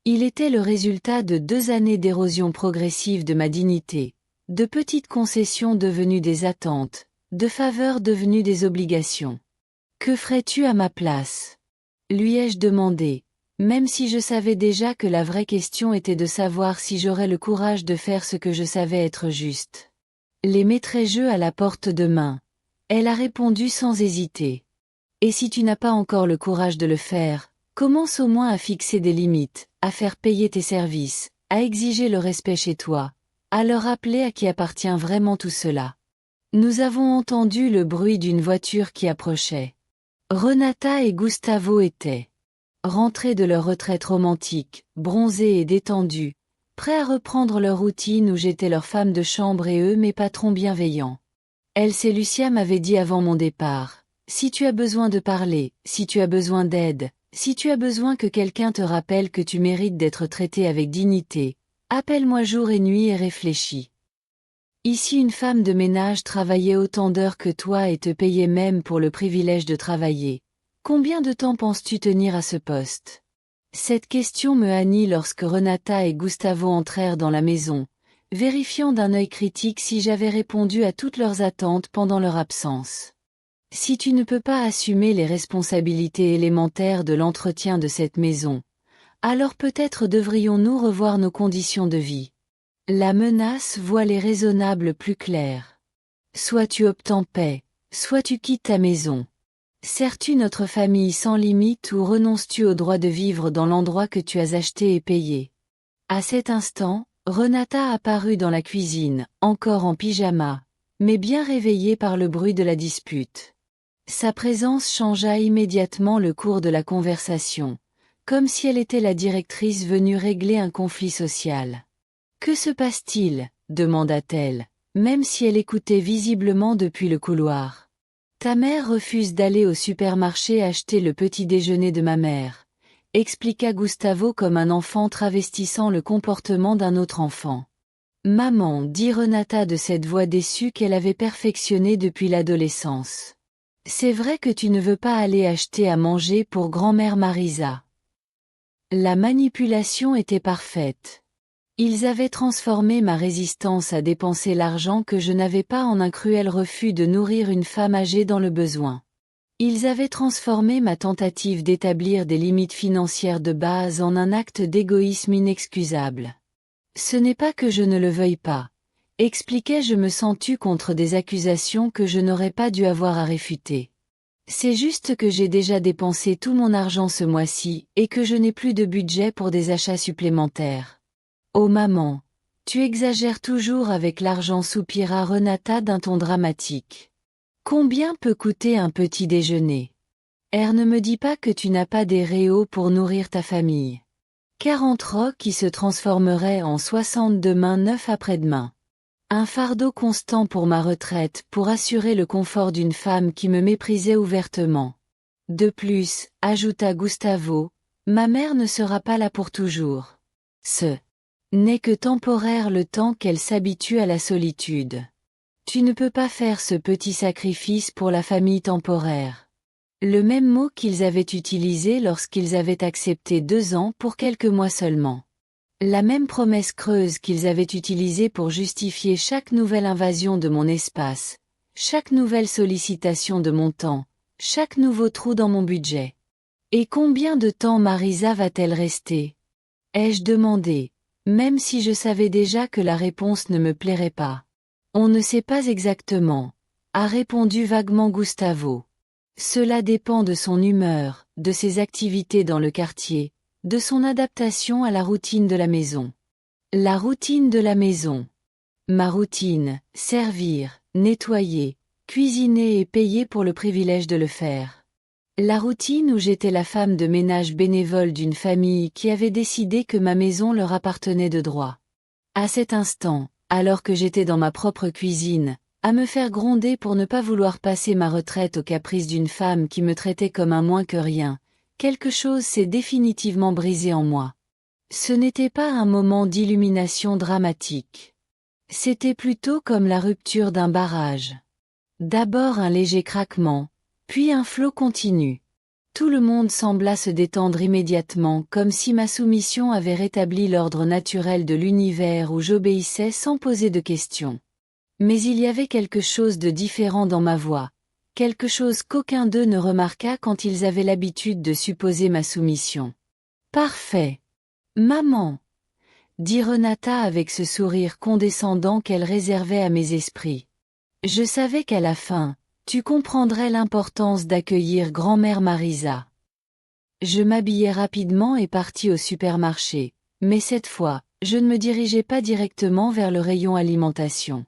Il était le résultat de 2 années d'érosion progressive de ma dignité, de petites concessions devenues des attentes, de faveurs devenues des obligations. Que ferais-tu à ma place? Lui ai-je demandé, même si je savais déjà que la vraie question était de savoir si j'aurais le courage de faire ce que je savais être juste. Les mettrais-je à la porte demain? Elle a répondu sans hésiter. Et si tu n'as pas encore le courage de le faire, commence au moins à fixer des limites, à faire payer tes services, à exiger le respect chez toi, à leur rappeler à qui appartient vraiment tout cela. Nous avons entendu le bruit d'une voiture qui approchait. Renata et Gustavo étaient rentrés de leur retraite romantique, bronzés et détendus, prêts à reprendre leur routine où j'étais leur femme de chambre et eux mes patrons bienveillants. Elsa et Lucia m'avaient dit avant mon départ, si tu as besoin de parler, si tu as besoin d'aide, si tu as besoin que quelqu'un te rappelle que tu mérites d'être traité avec dignité, appelle-moi jour et nuit et réfléchis. Ici une femme de ménage travaillait autant d'heures que toi et te payait même pour le privilège de travailler. Combien de temps penses-tu tenir à ce poste? Cette question me hannit lorsque Renata et Gustavo entrèrent dans la maison, vérifiant d'un œil critique si j'avais répondu à toutes leurs attentes pendant leur absence. Si tu ne peux pas assumer les responsabilités élémentaires de l'entretien de cette maison, alors peut-être devrions-nous revoir nos conditions de vie. La menace voit les raisonnables plus clairs. Soit tu obtempères, soit tu quittes ta maison. Sers-tu notre famille sans limite ou renonces-tu au droit de vivre dans l'endroit que tu as acheté et payé? À cet instant, Renata apparut dans la cuisine, encore en pyjama, mais bien réveillée par le bruit de la dispute. Sa présence changea immédiatement le cours de la conversation, comme si elle était la directrice venue régler un conflit social. Que se passe-t-il? Demanda-t-elle, même si elle écoutait visiblement depuis le couloir. Ta mère refuse d'aller au supermarché acheter le petit déjeuner de ma mère, expliqua Gustavo comme un enfant travestissant le comportement d'un autre enfant. Maman, dit Renata de cette voix déçue qu'elle avait perfectionnée depuis l'adolescence. C'est vrai que tu ne veux pas aller acheter à manger pour grand-mère Marisa. La manipulation était parfaite. Ils avaient transformé ma résistance à dépenser l'argent que je n'avais pas en un cruel refus de nourrir une femme âgée dans le besoin. Ils avaient transformé ma tentative d'établir des limites financières de base en un acte d'égoïsme inexcusable. Ce n'est pas que je ne le veuille pas, expliquai-je me sens tu contre des accusations que je n'aurais pas dû avoir à réfuter. C'est juste que j'ai déjà dépensé tout mon argent ce mois-ci et que je n'ai plus de budget pour des achats supplémentaires. Oh maman, tu exagères toujours avec l'argent, soupira Renata d'un ton dramatique. Combien peut coûter un petit déjeuner? Ne me dis pas que tu n'as pas des réaux pour nourrir ta famille. 40 rocs qui se transformeraient en 60 demain 9 après-demain. Un fardeau constant pour ma retraite pour assurer le confort d'une femme qui me méprisait ouvertement. De plus, ajouta Gustavo, ma mère ne sera pas là pour toujours. Ce n'est que temporaire le temps qu'elle s'habitue à la solitude. Tu ne peux pas faire ce petit sacrifice pour la famille temporaire. Le même mot qu'ils avaient utilisé lorsqu'ils avaient accepté 2 ans pour quelques mois seulement. La même promesse creuse qu'ils avaient utilisée pour justifier chaque nouvelle invasion de mon espace, chaque nouvelle sollicitation de mon temps, chaque nouveau trou dans mon budget. Et combien de temps Marisa va-t-elle rester? Ai-je demandé, même si je savais déjà que la réponse ne me plairait pas. On ne sait pas exactement, a répondu vaguement Gustavo. Cela dépend de son humeur, de ses activités dans le quartier, de son adaptation à la routine de la maison. La routine de la maison. Ma routine, servir, nettoyer, cuisiner et payer pour le privilège de le faire. La routine où j'étais la femme de ménage bénévole d'une famille qui avait décidé que ma maison leur appartenait de droit. À cet instant, alors que j'étais dans ma propre cuisine, à me faire gronder pour ne pas vouloir passer ma retraite aux caprices d'une femme qui me traitait comme un moins que rien, quelque chose s'est définitivement brisé en moi. Ce n'était pas un moment d'illumination dramatique. C'était plutôt comme la rupture d'un barrage. D'abord un léger craquement, puis un flot continu. Tout le monde sembla se détendre immédiatement comme si ma soumission avait rétabli l'ordre naturel de l'univers où j'obéissais sans poser de questions. Mais il y avait quelque chose de différent dans ma voix, quelque chose qu'aucun d'eux ne remarqua quand ils avaient l'habitude de supposer ma soumission. Parfait. Maman, dit Renata avec ce sourire condescendant qu'elle réservait à mes esprits. Je savais qu'à la fin, tu comprendrais l'importance d'accueillir grand-mère Marisa. Je m'habillai rapidement et partis au supermarché, mais cette fois, je ne me dirigeai pas directement vers le rayon alimentation.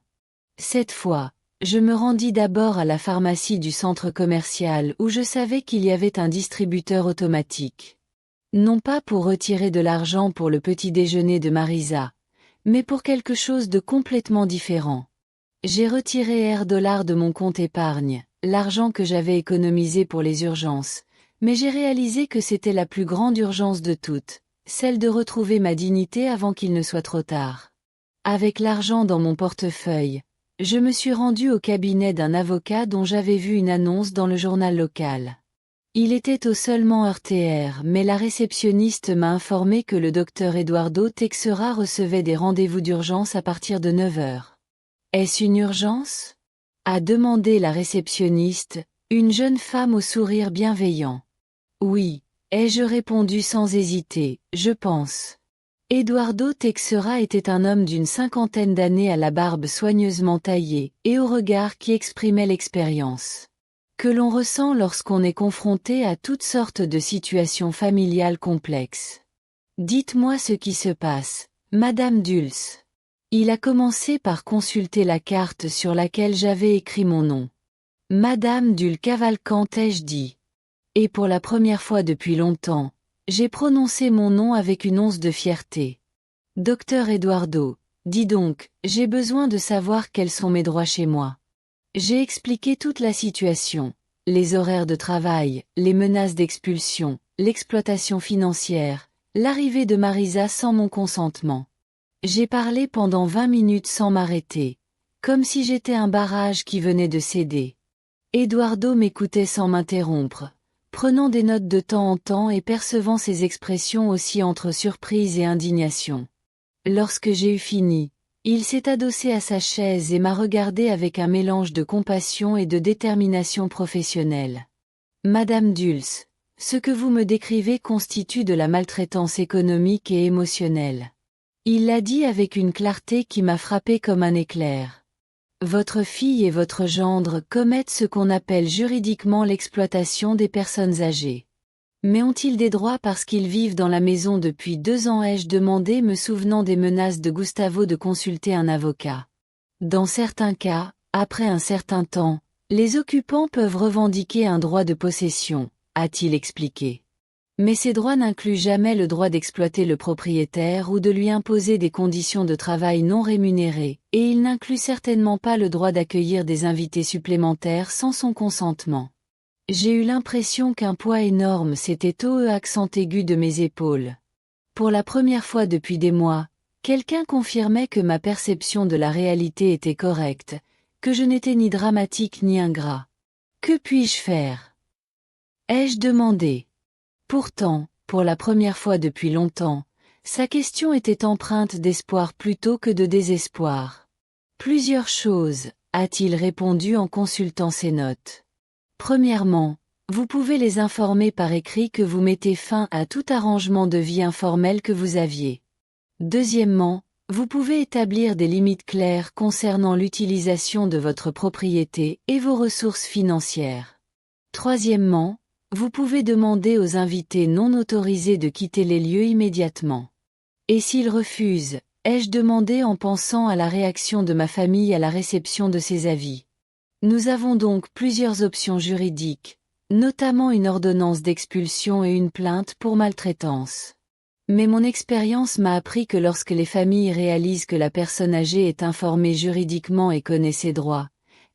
Cette fois, je me rendis d'abord à la pharmacie du centre commercial où je savais qu'il y avait un distributeur automatique. Non pas pour retirer de l'argent pour le petit déjeuner de Marisa, mais pour quelque chose de complètement différent. J'ai retiré $R de mon compte épargne, l'argent que j'avais économisé pour les urgences, mais j'ai réalisé que c'était la plus grande urgence de toutes, celle de retrouver ma dignité avant qu'il ne soit trop tard. Avec l'argent dans mon portefeuille, je me suis rendu au cabinet d'un avocat dont j'avais vu une annonce dans le journal local. Il était au seulement RTR, mais la réceptionniste m'a informé que le docteur Eduardo Texera recevait des rendez-vous d'urgence à partir de 9 heures. Est-ce une urgence? A demandé la réceptionniste, une jeune femme au sourire bienveillant. Oui, ai-je répondu sans hésiter, je pense. Eduardo Texera était un homme d'une 50aine d'années à la barbe soigneusement taillée et au regard qui exprimait l'expérience que l'on ressent lorsqu'on est confronté à toutes sortes de situations familiales complexes. Dites-moi ce qui se passe, Madame Dulce. Il a commencé par consulter la carte sur laquelle j'avais écrit mon nom. Madame Dulce Cavalcante, ai-je dit. Et pour la première fois depuis longtemps, j'ai prononcé mon nom avec une once de fierté. Docteur Eduardo, dis donc, j'ai besoin de savoir quels sont mes droits chez moi. J'ai expliqué toute la situation, les horaires de travail, les menaces d'expulsion, l'exploitation financière, l'arrivée de Marisa sans mon consentement. J'ai parlé pendant 20 minutes sans m'arrêter, comme si j'étais un barrage qui venait de céder. Eduardo m'écoutait sans m'interrompre, prenant des notes de temps en temps et percevant ses expressions aussi entre surprise et indignation. Lorsque j'ai eu fini, il s'est adossé à sa chaise et m'a regardé avec un mélange de compassion et de détermination professionnelle. Madame Dulce, ce que vous me décrivez constitue de la maltraitance économique et émotionnelle. Il l'a dit avec une clarté qui m'a frappé comme un éclair. Votre fille et votre gendre commettent ce qu'on appelle juridiquement l'exploitation des personnes âgées. Mais ont-ils des droits parce qu'ils vivent dans la maison depuis 2 ans, ai-je demandé, me souvenant des menaces de Gustavo de consulter un avocat. Dans certains cas, après un certain temps, les occupants peuvent revendiquer un droit de possession, a-t-il expliqué. Mais ces droits n'incluent jamais le droit d'exploiter le propriétaire ou de lui imposer des conditions de travail non rémunérées, et ils n'incluent certainement pas le droit d'accueillir des invités supplémentaires sans son consentement. J'ai eu l'impression qu'un poids énorme s'était oe accent aigu de mes épaules. Pour la première fois depuis des mois, quelqu'un confirmait que ma perception de la réalité était correcte, que je n'étais ni dramatique ni ingrat. Que puis-je faire? Ai-je demandé. Pourtant, pour la première fois depuis longtemps, sa question était empreinte d'espoir plutôt que de désespoir. Plusieurs choses, a-t-il répondu en consultant ses notes. Premièrement, vous pouvez les informer par écrit que vous mettez fin à tout arrangement de vie informel que vous aviez. Deuxièmement, vous pouvez établir des limites claires concernant l'utilisation de votre propriété et vos ressources financières. Troisièmement, vous pouvez demander aux invités non autorisés de quitter les lieux immédiatement. Et s'ils refusent, ai-je demandé en pensant à la réaction de ma famille à la réception de ces avis. Nous avons donc plusieurs options juridiques, notamment une ordonnance d'expulsion et une plainte pour maltraitance. Mais mon expérience m'a appris que lorsque les familles réalisent que la personne âgée est informée juridiquement et connaît ses droits,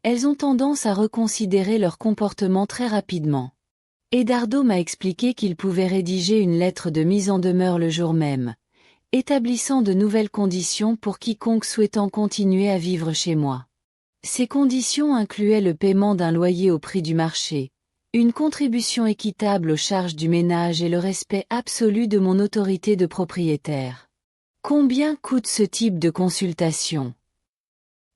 elles ont tendance à reconsidérer leur comportement très rapidement. Edardo m'a expliqué qu'il pouvait rédiger une lettre de mise en demeure le jour même, établissant de nouvelles conditions pour quiconque souhaitant continuer à vivre chez moi. Ces conditions incluaient le paiement d'un loyer au prix du marché, une contribution équitable aux charges du ménage et le respect absolu de mon autorité de propriétaire. Combien coûte ce type de consultation?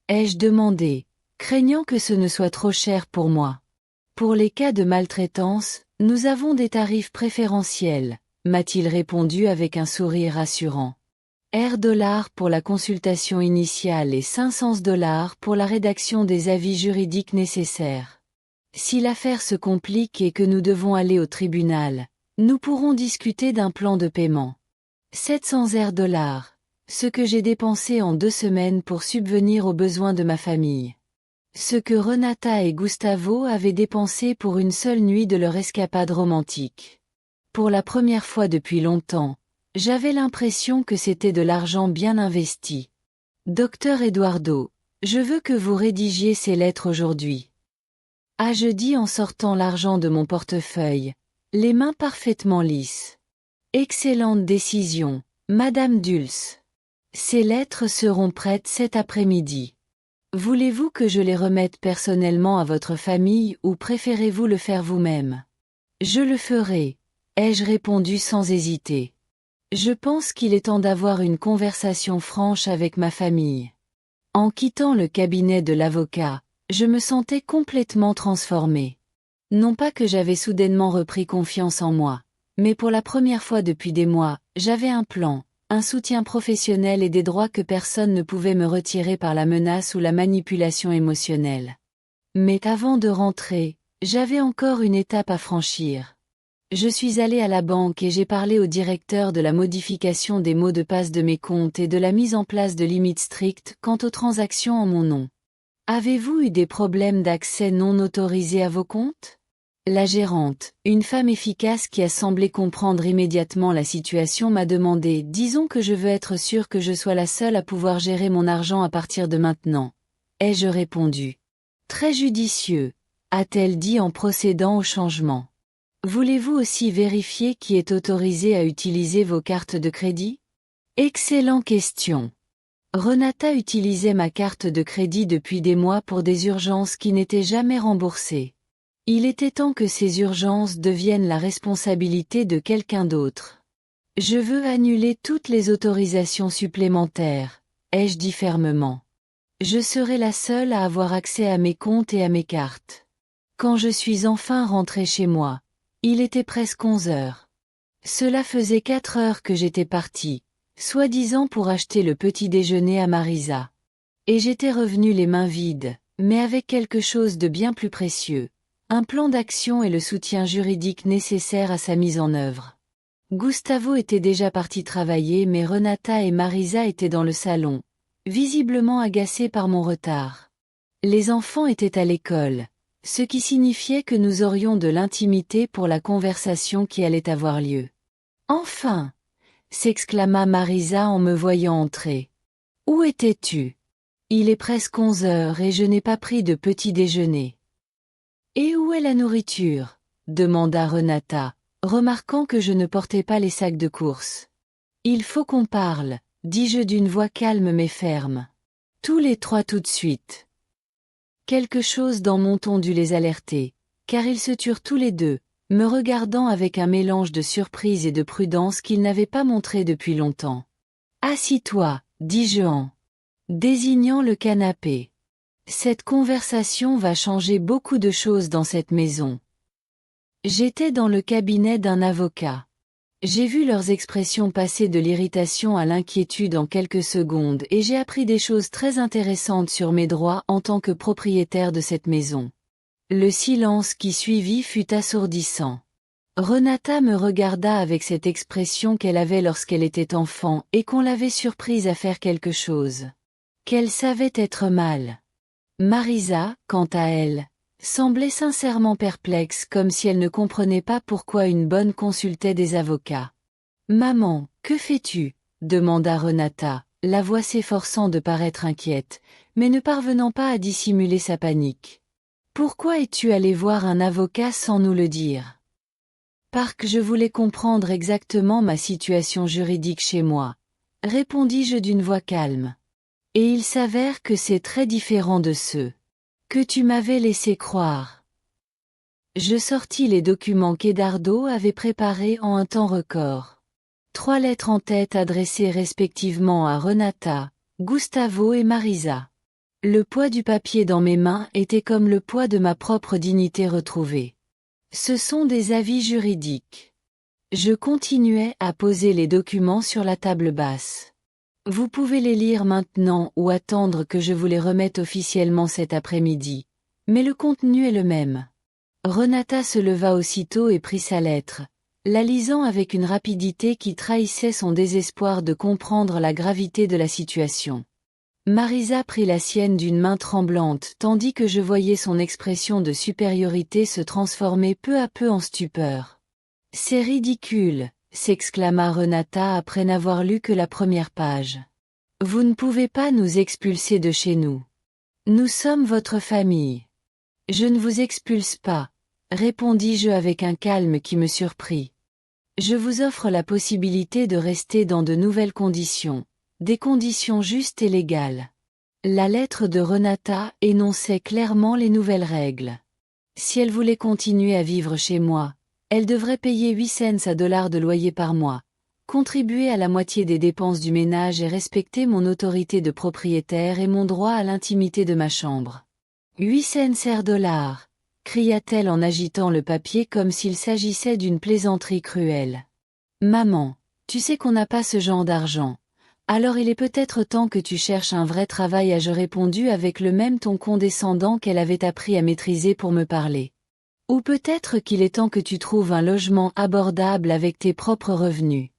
Ai-je demandé, craignant que ce ne soit trop cher pour moi. Pour les cas de maltraitance, nous avons des tarifs préférentiels, m'a-t-il répondu avec un sourire rassurant. $R pour la consultation initiale et $500 pour la rédaction des avis juridiques nécessaires. Si l'affaire se complique et que nous devons aller au tribunal, nous pourrons discuter d'un plan de paiement. $700, ce que j'ai dépensé en 2 semaines pour subvenir aux besoins de ma famille. Ce que Renata et Gustavo avaient dépensé pour une seule nuit de leur escapade romantique. Pour la première fois depuis longtemps, j'avais l'impression que c'était de l'argent bien investi. Docteur Eduardo, je veux que vous rédigiez ces lettres aujourd'hui. Je dis en sortant l'argent de mon portefeuille, les mains parfaitement lisses. Excellente décision, Madame Dulce. Ces lettres seront prêtes cet après-midi. Voulez-vous que je les remette personnellement à votre famille ou préférez-vous le faire vous-même? Je le ferai, ai-je répondu sans hésiter. Je pense qu'il est temps d'avoir une conversation franche avec ma famille. En quittant le cabinet de l'avocat, je me sentais complètement transformée. Non pas que j'avais soudainement repris confiance en moi, mais pour la première fois depuis des mois, j'avais un plan, un soutien professionnel et des droits que personne ne pouvait me retirer par la menace ou la manipulation émotionnelle. Mais avant de rentrer, j'avais encore une étape à franchir. Je suis allée à la banque et j'ai parlé au directeur de la modification des mots de passe de mes comptes et de la mise en place de limites strictes quant aux transactions en mon nom. Avez-vous eu des problèmes d'accès non autorisé à vos comptes? La gérante, une femme efficace qui a semblé comprendre immédiatement la situation, m'a demandé « Disons que je veux être sûre que je sois la seule à pouvoir gérer mon argent à partir de maintenant. » Ai-je répondu. Très judicieux, a-t-elle dit en procédant au changement. Voulez-vous aussi vérifier qui est autorisé à utiliser vos cartes de crédit? Excellente question. Renata utilisait ma carte de crédit depuis des mois pour des urgences qui n'étaient jamais remboursées. Il était temps que ces urgences deviennent la responsabilité de quelqu'un d'autre. Je veux annuler toutes les autorisations supplémentaires, ai-je dit fermement. Je serai la seule à avoir accès à mes comptes et à mes cartes. Quand je suis enfin rentrée chez moi, il était presque 11 heures. Cela faisait 4 heures que j'étais partie, soi-disant pour acheter le petit déjeuner à Marisa. Et j'étais revenue les mains vides, mais avec quelque chose de bien plus précieux, un plan d'action et le soutien juridique nécessaire à sa mise en œuvre. Gustavo était déjà parti travailler mais Renata et Marisa étaient dans le salon, visiblement agacés par mon retard. Les enfants étaient à l'école, ce qui signifiait que nous aurions de l'intimité pour la conversation qui allait avoir lieu. « Enfin !» s'exclama Marisa en me voyant entrer. « Où étais-tu? Il est presque 11 heures et je n'ai pas pris de petit déjeuner. » Et où est la nourriture? Demanda Renata, remarquant que je ne portais pas les sacs de course. Il faut qu'on parle, dis-je d'une voix calme mais ferme. Tous les trois tout de suite. Quelque chose dans mon ton dut les alerter, car ils se turent tous les deux, me regardant avec un mélange de surprise et de prudence qu'ils n'avaient pas montré depuis longtemps. Assis-toi, dis-je en désignant le canapé. Cette conversation va changer beaucoup de choses dans cette maison. J'étais dans le cabinet d'un avocat. J'ai vu leurs expressions passer de l'irritation à l'inquiétude en quelques secondes et j'ai appris des choses très intéressantes sur mes droits en tant que propriétaire de cette maison. Le silence qui suivit fut assourdissant. Renata me regarda avec cette expression qu'elle avait lorsqu'elle était enfant et qu'on l'avait surprise à faire quelque chose qu'elle savait être mal. Marisa, quant à elle, semblait sincèrement perplexe comme si elle ne comprenait pas pourquoi une bonne consultait des avocats. « Maman, que fais-tu » demanda Renata, la voix s'efforçant de paraître inquiète, mais ne parvenant pas à dissimuler sa panique. « Pourquoi es-tu allée voir un avocat sans nous le dire ?»« Parce que je voulais comprendre exactement ma situation juridique chez moi, » répondis-je d'une voix calme. « Et il s'avère que c'est très différent de ceux que tu m'avais laissé croire. » Je sortis les documents qu'Edardo avait préparés en un temps record. 3 lettres en tête adressées respectivement à Renata, Gustavo et Marisa. Le poids du papier dans mes mains était comme le poids de ma propre dignité retrouvée. Ce sont des avis juridiques. Je continuais à poser les documents sur la table basse. Vous pouvez les lire maintenant ou attendre que je vous les remette officiellement cet après-midi. Mais le contenu est le même. Renata se leva aussitôt et prit sa lettre, la lisant avec une rapidité qui trahissait son désespoir de comprendre la gravité de la situation. Marisa prit la sienne d'une main tremblante tandis que je voyais son expression de supériorité se transformer peu à peu en stupeur. « C'est ridicule !» s'exclama Renata après n'avoir lu que la première page. « Vous ne pouvez pas nous expulser de chez nous. Nous sommes votre famille. »« Je ne vous expulse pas, » répondis-je avec un calme qui me surprit. « Je vous offre la possibilité de rester dans de nouvelles conditions, des conditions justes et légales. » La lettre de Renata énonçait clairement les nouvelles règles. Si elle voulait continuer à vivre chez moi, elle devrait payer 8 cents à dollars de loyer par mois, contribuer à la moitié des dépenses du ménage et respecter mon autorité de propriétaire et mon droit à l'intimité de ma chambre. 8 cents dollars, cria-t-elle en agitant le papier comme s'il s'agissait d'une plaisanterie cruelle. Maman, tu sais qu'on n'a pas ce genre d'argent. Alors il est peut-être temps que tu cherches un vrai travail, ai-je répondu avec le même ton condescendant qu'elle avait appris à maîtriser pour me parler. Ou peut-être qu'il est temps que tu trouves un logement abordable avec tes propres revenus.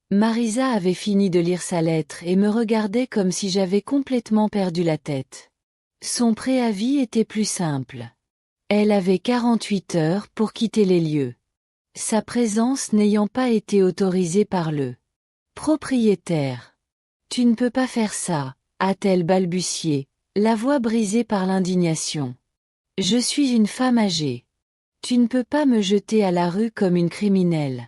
Marisa avait fini de lire sa lettre et me regardait comme si j'avais complètement perdu la tête. Son préavis était plus simple. Elle avait 48 heures pour quitter les lieux. Sa présence n'ayant pas été autorisée par le propriétaire. « Tu ne peux pas faire ça, » a-t-elle balbutié, la voix brisée par l'indignation. « Je suis une femme âgée. Tu ne peux pas me jeter à la rue comme une criminelle. »«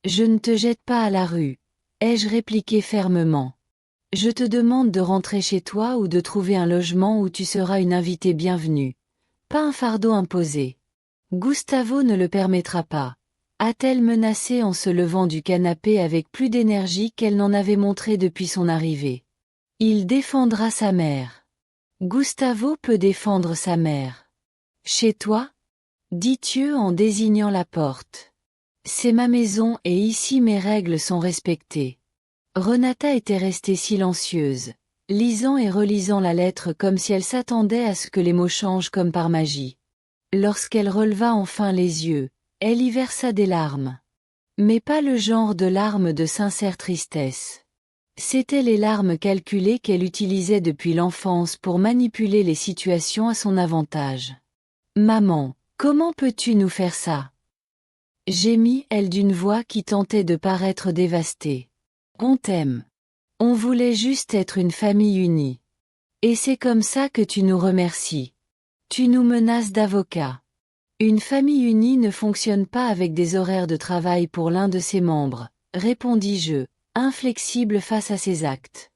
Je ne te jette pas à la rue, » ai-je répliqué fermement. « Je te demande de rentrer chez toi ou de trouver un logement où tu seras une invitée bienvenue. Pas un fardeau imposé. Gustavo ne le permettra pas. » A-t-elle menacé en se levant du canapé avec plus d'énergie qu'elle n'en avait montré depuis son arrivée. Il défendra sa mère. Gustavo peut défendre sa mère. Chez toi? Dit Thieu en désignant la porte. C'est ma maison et ici mes règles sont respectées. Renata était restée silencieuse, lisant et relisant la lettre comme si elle s'attendait à ce que les mots changent comme par magie. Lorsqu'elle releva enfin les yeux, elle y versa des larmes. Mais pas le genre de larmes de sincère tristesse. C'étaient les larmes calculées qu'elle utilisait depuis l'enfance pour manipuler les situations à son avantage. « Maman, comment peux-tu nous faire ça ?» gémit elle d'une voix qui tentait de paraître dévastée. « On t'aime. On voulait juste être une famille unie. Et c'est comme ça que tu nous remercies. Tu nous menaces d'avocat. Une famille unie ne fonctionne pas avec des horaires de travail pour l'un de ses membres, répondis-je, inflexible face à ces actes.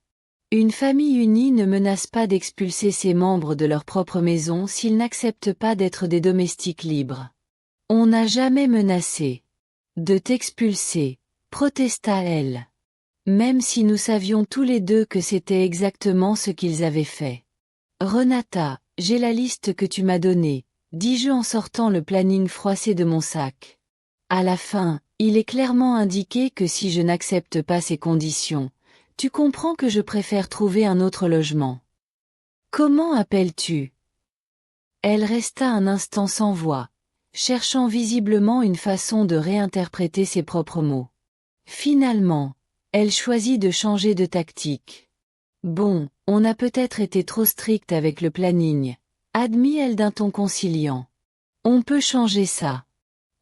Une famille unie ne menace pas d'expulser ses membres de leur propre maison s'ils n'acceptent pas d'être des domestiques libres. On n'a jamais menacé de t'expulser, protesta-elle. Même si nous savions tous les deux que c'était exactement ce qu'ils avaient fait. Renata, j'ai la liste que tu m'as donnée, dis-je en sortant le planning froissé de mon sac. À la fin, il est clairement indiqué que si je n'accepte pas ces conditions, tu comprends que je préfère trouver un autre logement. Comment appelles-tu? Elle resta un instant sans voix, cherchant visiblement une façon de réinterpréter ses propres mots. Finalement, elle choisit de changer de tactique. Bon, on a peut-être été trop strict avec le planning, admit-elle d'un ton conciliant. On peut changer ça.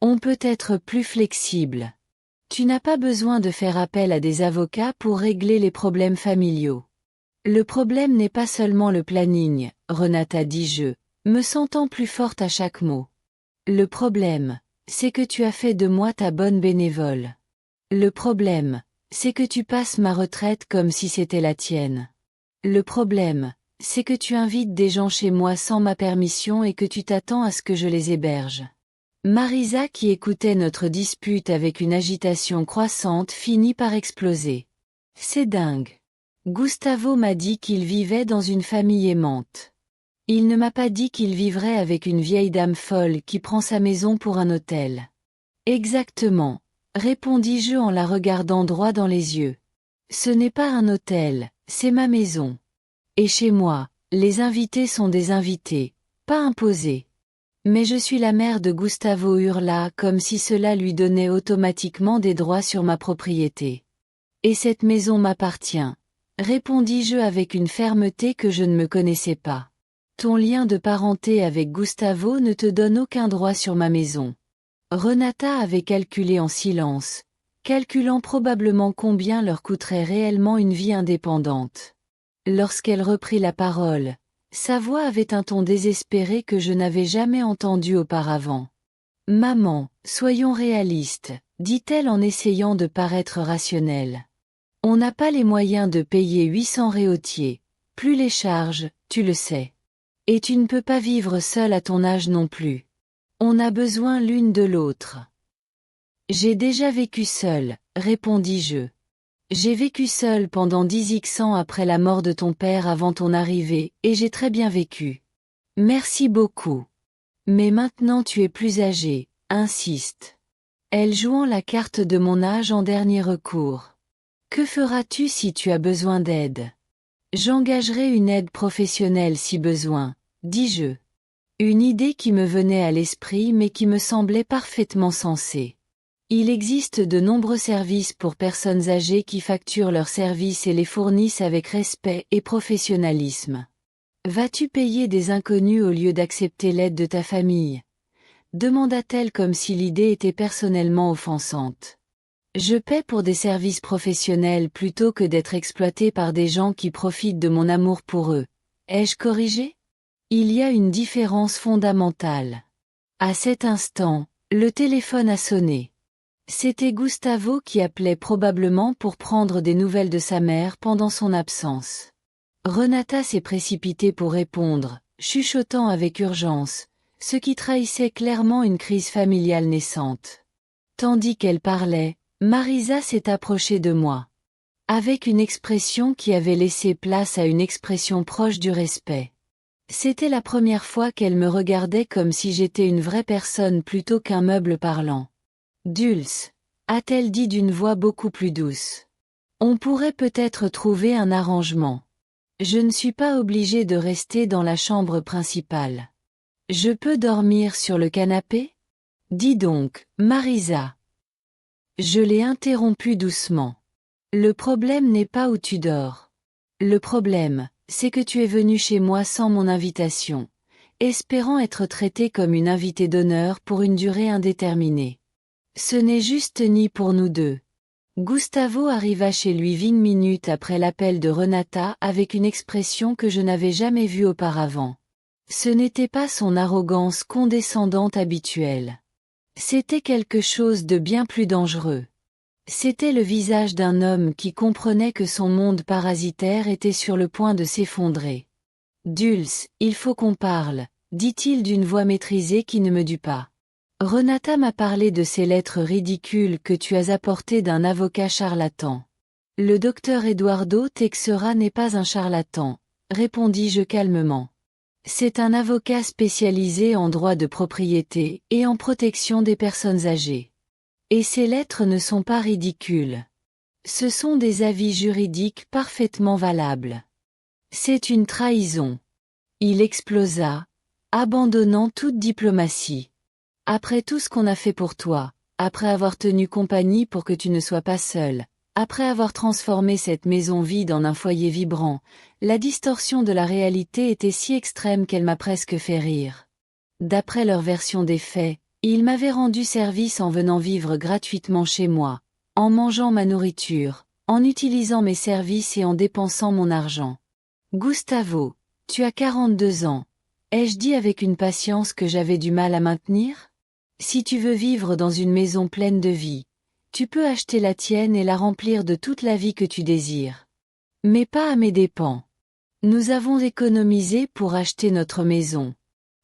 On peut être plus flexible. Tu n'as pas besoin de faire appel à des avocats pour régler les problèmes familiaux. Le problème n'est pas seulement le planning, Renata dis-je, me sentant plus forte à chaque mot. Le problème, c'est que tu as fait de moi ta bonne bénévole. Le problème, c'est que tu passes ma retraite comme si c'était la tienne. Le problème, c'est que tu invites des gens chez moi sans ma permission et que tu t'attends à ce que je les héberge. Marisa qui écoutait notre dispute avec une agitation croissante finit par exploser. C'est dingue. Gustavo m'a dit qu'il vivait dans une famille aimante. Il ne m'a pas dit qu'il vivrait avec une vieille dame folle qui prend sa maison pour un hôtel. Exactement, répondis-je en la regardant droit dans les yeux. Ce n'est pas un hôtel, c'est ma maison. Et chez moi, les invités sont des invités, pas imposés. Mais je suis la mère de Gustavo hurla comme si cela lui donnait automatiquement des droits sur ma propriété. Et cette maison m'appartient, répondis-je avec une fermeté que je ne me connaissais pas. Ton lien de parenté avec Gustavo ne te donne aucun droit sur ma maison. Renata avait calculé en silence, calculant probablement combien leur coûterait réellement une vie indépendante. Lorsqu'elle reprit la parole, sa voix avait un ton désespéré que je n'avais jamais entendu auparavant. « Maman, soyons réalistes, dit-elle en essayant de paraître rationnelle. On n'a pas les moyens de payer 800 réautiers, plus les charges, tu le sais. Et tu ne peux pas vivre seule à ton âge non plus. On a besoin l'une de l'autre. » J'ai déjà vécu seule, répondis-je. J'ai vécu seule pendant 10 ans après la mort de ton père avant ton arrivée, et j'ai très bien vécu. Merci beaucoup. Mais maintenant tu es plus âgée, insiste. Elle jouant la carte de mon âge en dernier recours. Que feras-tu si tu as besoin d'aide? J'engagerai une aide professionnelle si besoin, dis-je. Une idée qui me venait à l'esprit mais qui me semblait parfaitement sensée. Il existe de nombreux services pour personnes âgées qui facturent leurs services et les fournissent avec respect et professionnalisme. Vas-tu payer des inconnus au lieu d'accepter l'aide de ta famille? Demanda-t-elle comme si l'idée était personnellement offensante. Je paie pour des services professionnels plutôt que d'être exploité par des gens qui profitent de mon amour pour eux. Ai-je corrigé? Il y a une différence fondamentale. À cet instant, le téléphone a sonné. C'était Gustavo qui appelait probablement pour prendre des nouvelles de sa mère pendant son absence. Renata s'est précipitée pour répondre, chuchotant avec urgence, ce qui trahissait clairement une crise familiale naissante. Tandis qu'elle parlait, Marisa s'est approchée de moi. Avec une expression qui avait laissé place à une expression proche du respect. C'était la première fois qu'elle me regardait comme si j'étais une vraie personne plutôt qu'un meuble parlant. Dulce, a-t-elle dit d'une voix beaucoup plus douce. On pourrait peut-être trouver un arrangement. Je ne suis pas obligée de rester dans la chambre principale. Je peux dormir sur le canapé? Dis donc, Marisa. Je l'ai interrompu doucement. Le problème n'est pas où tu dors. Le problème, c'est que tu es venu chez moi sans mon invitation, espérant être traité comme une invitée d'honneur pour une durée indéterminée. Ce n'est juste ni pour nous deux. Gustavo arriva chez lui 20 minutes après l'appel de Renata avec une expression que je n'avais jamais vue auparavant. Ce n'était pas son arrogance condescendante habituelle. C'était quelque chose de bien plus dangereux. C'était le visage d'un homme qui comprenait que son monde parasitaire était sur le point de s'effondrer. « Dulce, il faut qu'on parle », dit-il d'une voix maîtrisée qui ne me dut pas. Renata m'a parlé de ces lettres ridicules que tu as apportées d'un avocat charlatan. Le docteur Eduardo Texera n'est pas un charlatan, répondis-je calmement. C'est un avocat spécialisé en droit de propriété et en protection des personnes âgées. Et ces lettres ne sont pas ridicules. Ce sont des avis juridiques parfaitement valables. C'est une trahison. Il explosa, abandonnant toute diplomatie. Après tout ce qu'on a fait pour toi, après avoir tenu compagnie pour que tu ne sois pas seul, après avoir transformé cette maison vide en un foyer vibrant, la distorsion de la réalité était si extrême qu'elle m'a presque fait rire. D'après leur version des faits, ils m'avaient rendu service en venant vivre gratuitement chez moi, en mangeant ma nourriture, en utilisant mes services et en dépensant mon argent. Gustavo, tu as 42 ans, ai-je dit avec une patience que j'avais du mal à maintenir? Si tu veux vivre dans une maison pleine de vie, tu peux acheter la tienne et la remplir de toute la vie que tu désires. Mais pas à mes dépens. Nous avons économisé pour acheter notre maison.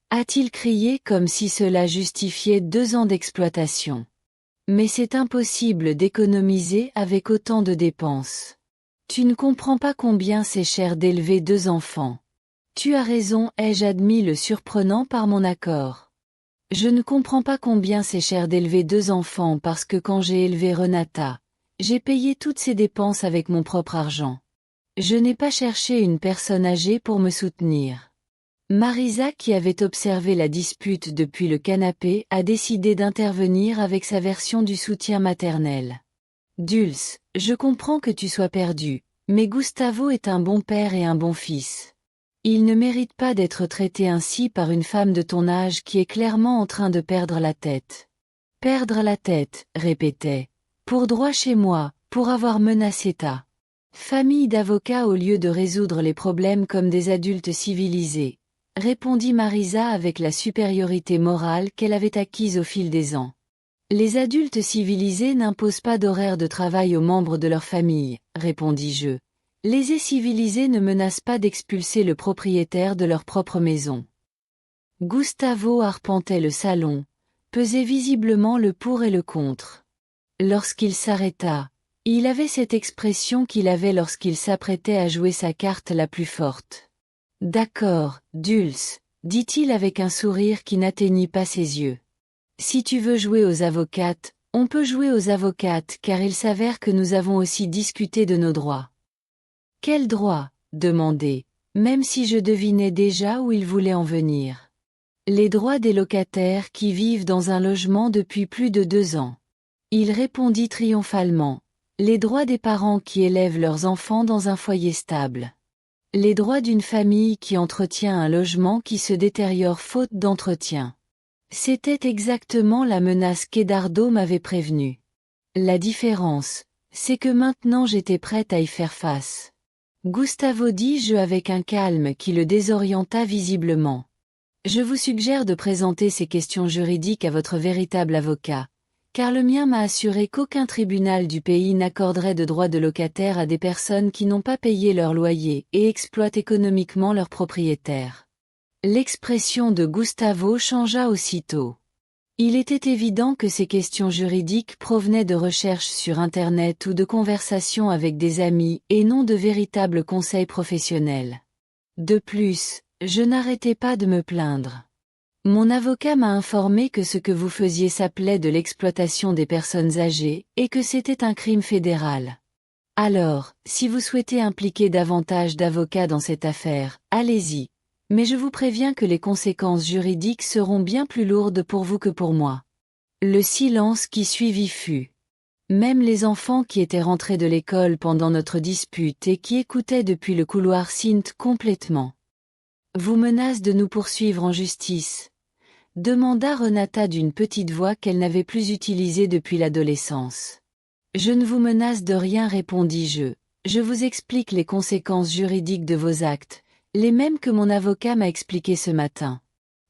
A-t-il crié comme si cela justifiait 2 ans d'exploitation. Mais c'est impossible d'économiser avec autant de dépenses. Tu ne comprends pas combien c'est cher d'élever 2 enfants. Tu as raison, ai-je admis le surprenant par mon accord. Je ne comprends pas combien c'est cher d'élever 2 enfants parce que quand j'ai élevé Renata, j'ai payé toutes ces dépenses avec mon propre argent. Je n'ai pas cherché une personne âgée pour me soutenir. Marisa, qui avait observé la dispute depuis le canapé, a décidé d'intervenir avec sa version du soutien maternel. Dulce, je comprends que tu sois perdu, mais Gustavo est un bon père et un bon fils. Il ne mérite pas d'être traité ainsi par une femme de ton âge qui est clairement en train de perdre la tête. Perdre la tête, répétait. Pour droit chez moi, pour avoir menacé ta famille d'avocats au lieu de résoudre les problèmes comme des adultes civilisés, répondit Marisa avec la supériorité morale qu'elle avait acquise au fil des ans. Les adultes civilisés n'imposent pas d'horaire de travail aux membres de leur famille, répondis-je. Les civilisés ne menacent pas d'expulser le propriétaire de leur propre maison. Gustavo arpentait le salon, pesait visiblement le pour et le contre. Lorsqu'il s'arrêta, il avait cette expression qu'il avait lorsqu'il s'apprêtait à jouer sa carte la plus forte. « D'accord, Dulce, dit-il avec un sourire qui n'atteignit pas ses yeux. Si tu veux jouer aux avocates, on peut jouer aux avocates car il s'avère que nous avons aussi discuté de nos droits. Quel droit? Demandai, même si je devinais déjà où il voulait en venir. Les droits des locataires qui vivent dans un logement depuis plus de 2 ans. Il répondit triomphalement. Les droits des parents qui élèvent leurs enfants dans un foyer stable. Les droits d'une famille qui entretient un logement qui se détériore faute d'entretien. C'était exactement la menace qu'Edardo m'avait prévenue. La différence, c'est que maintenant j'étais prête à y faire face. Gustavo, dis-je avec un calme qui le désorienta visiblement. Je vous suggère de présenter ces questions juridiques à votre véritable avocat, car le mien m'a assuré qu'aucun tribunal du pays n'accorderait de droits de locataire à des personnes qui n'ont pas payé leur loyer et exploitent économiquement leurs propriétaires. L'expression de Gustavo changea aussitôt. Il était évident que ces questions juridiques provenaient de recherches sur Internet ou de conversations avec des amis et non de véritables conseils professionnels. De plus, je n'arrêtais pas de me plaindre. Mon avocat m'a informé que ce que vous faisiez s'appelait de l'exploitation des personnes âgées et que c'était un crime fédéral. Alors, si vous souhaitez impliquer davantage d'avocats dans cette affaire, allez-y. Mais je vous préviens que les conséquences juridiques seront bien plus lourdes pour vous que pour moi. Le silence qui suivit fut. Même les enfants qui étaient rentrés de l'école pendant notre dispute et qui écoutaient depuis le couloir s'int complètement. Vous menace de nous poursuivre en justice? Demanda Renata d'une petite voix qu'elle n'avait plus utilisée depuis l'adolescence. Je ne vous menace de rien, répondis-je. Je vous explique les conséquences juridiques de vos actes, Les mêmes que mon avocat m'a expliqué ce matin.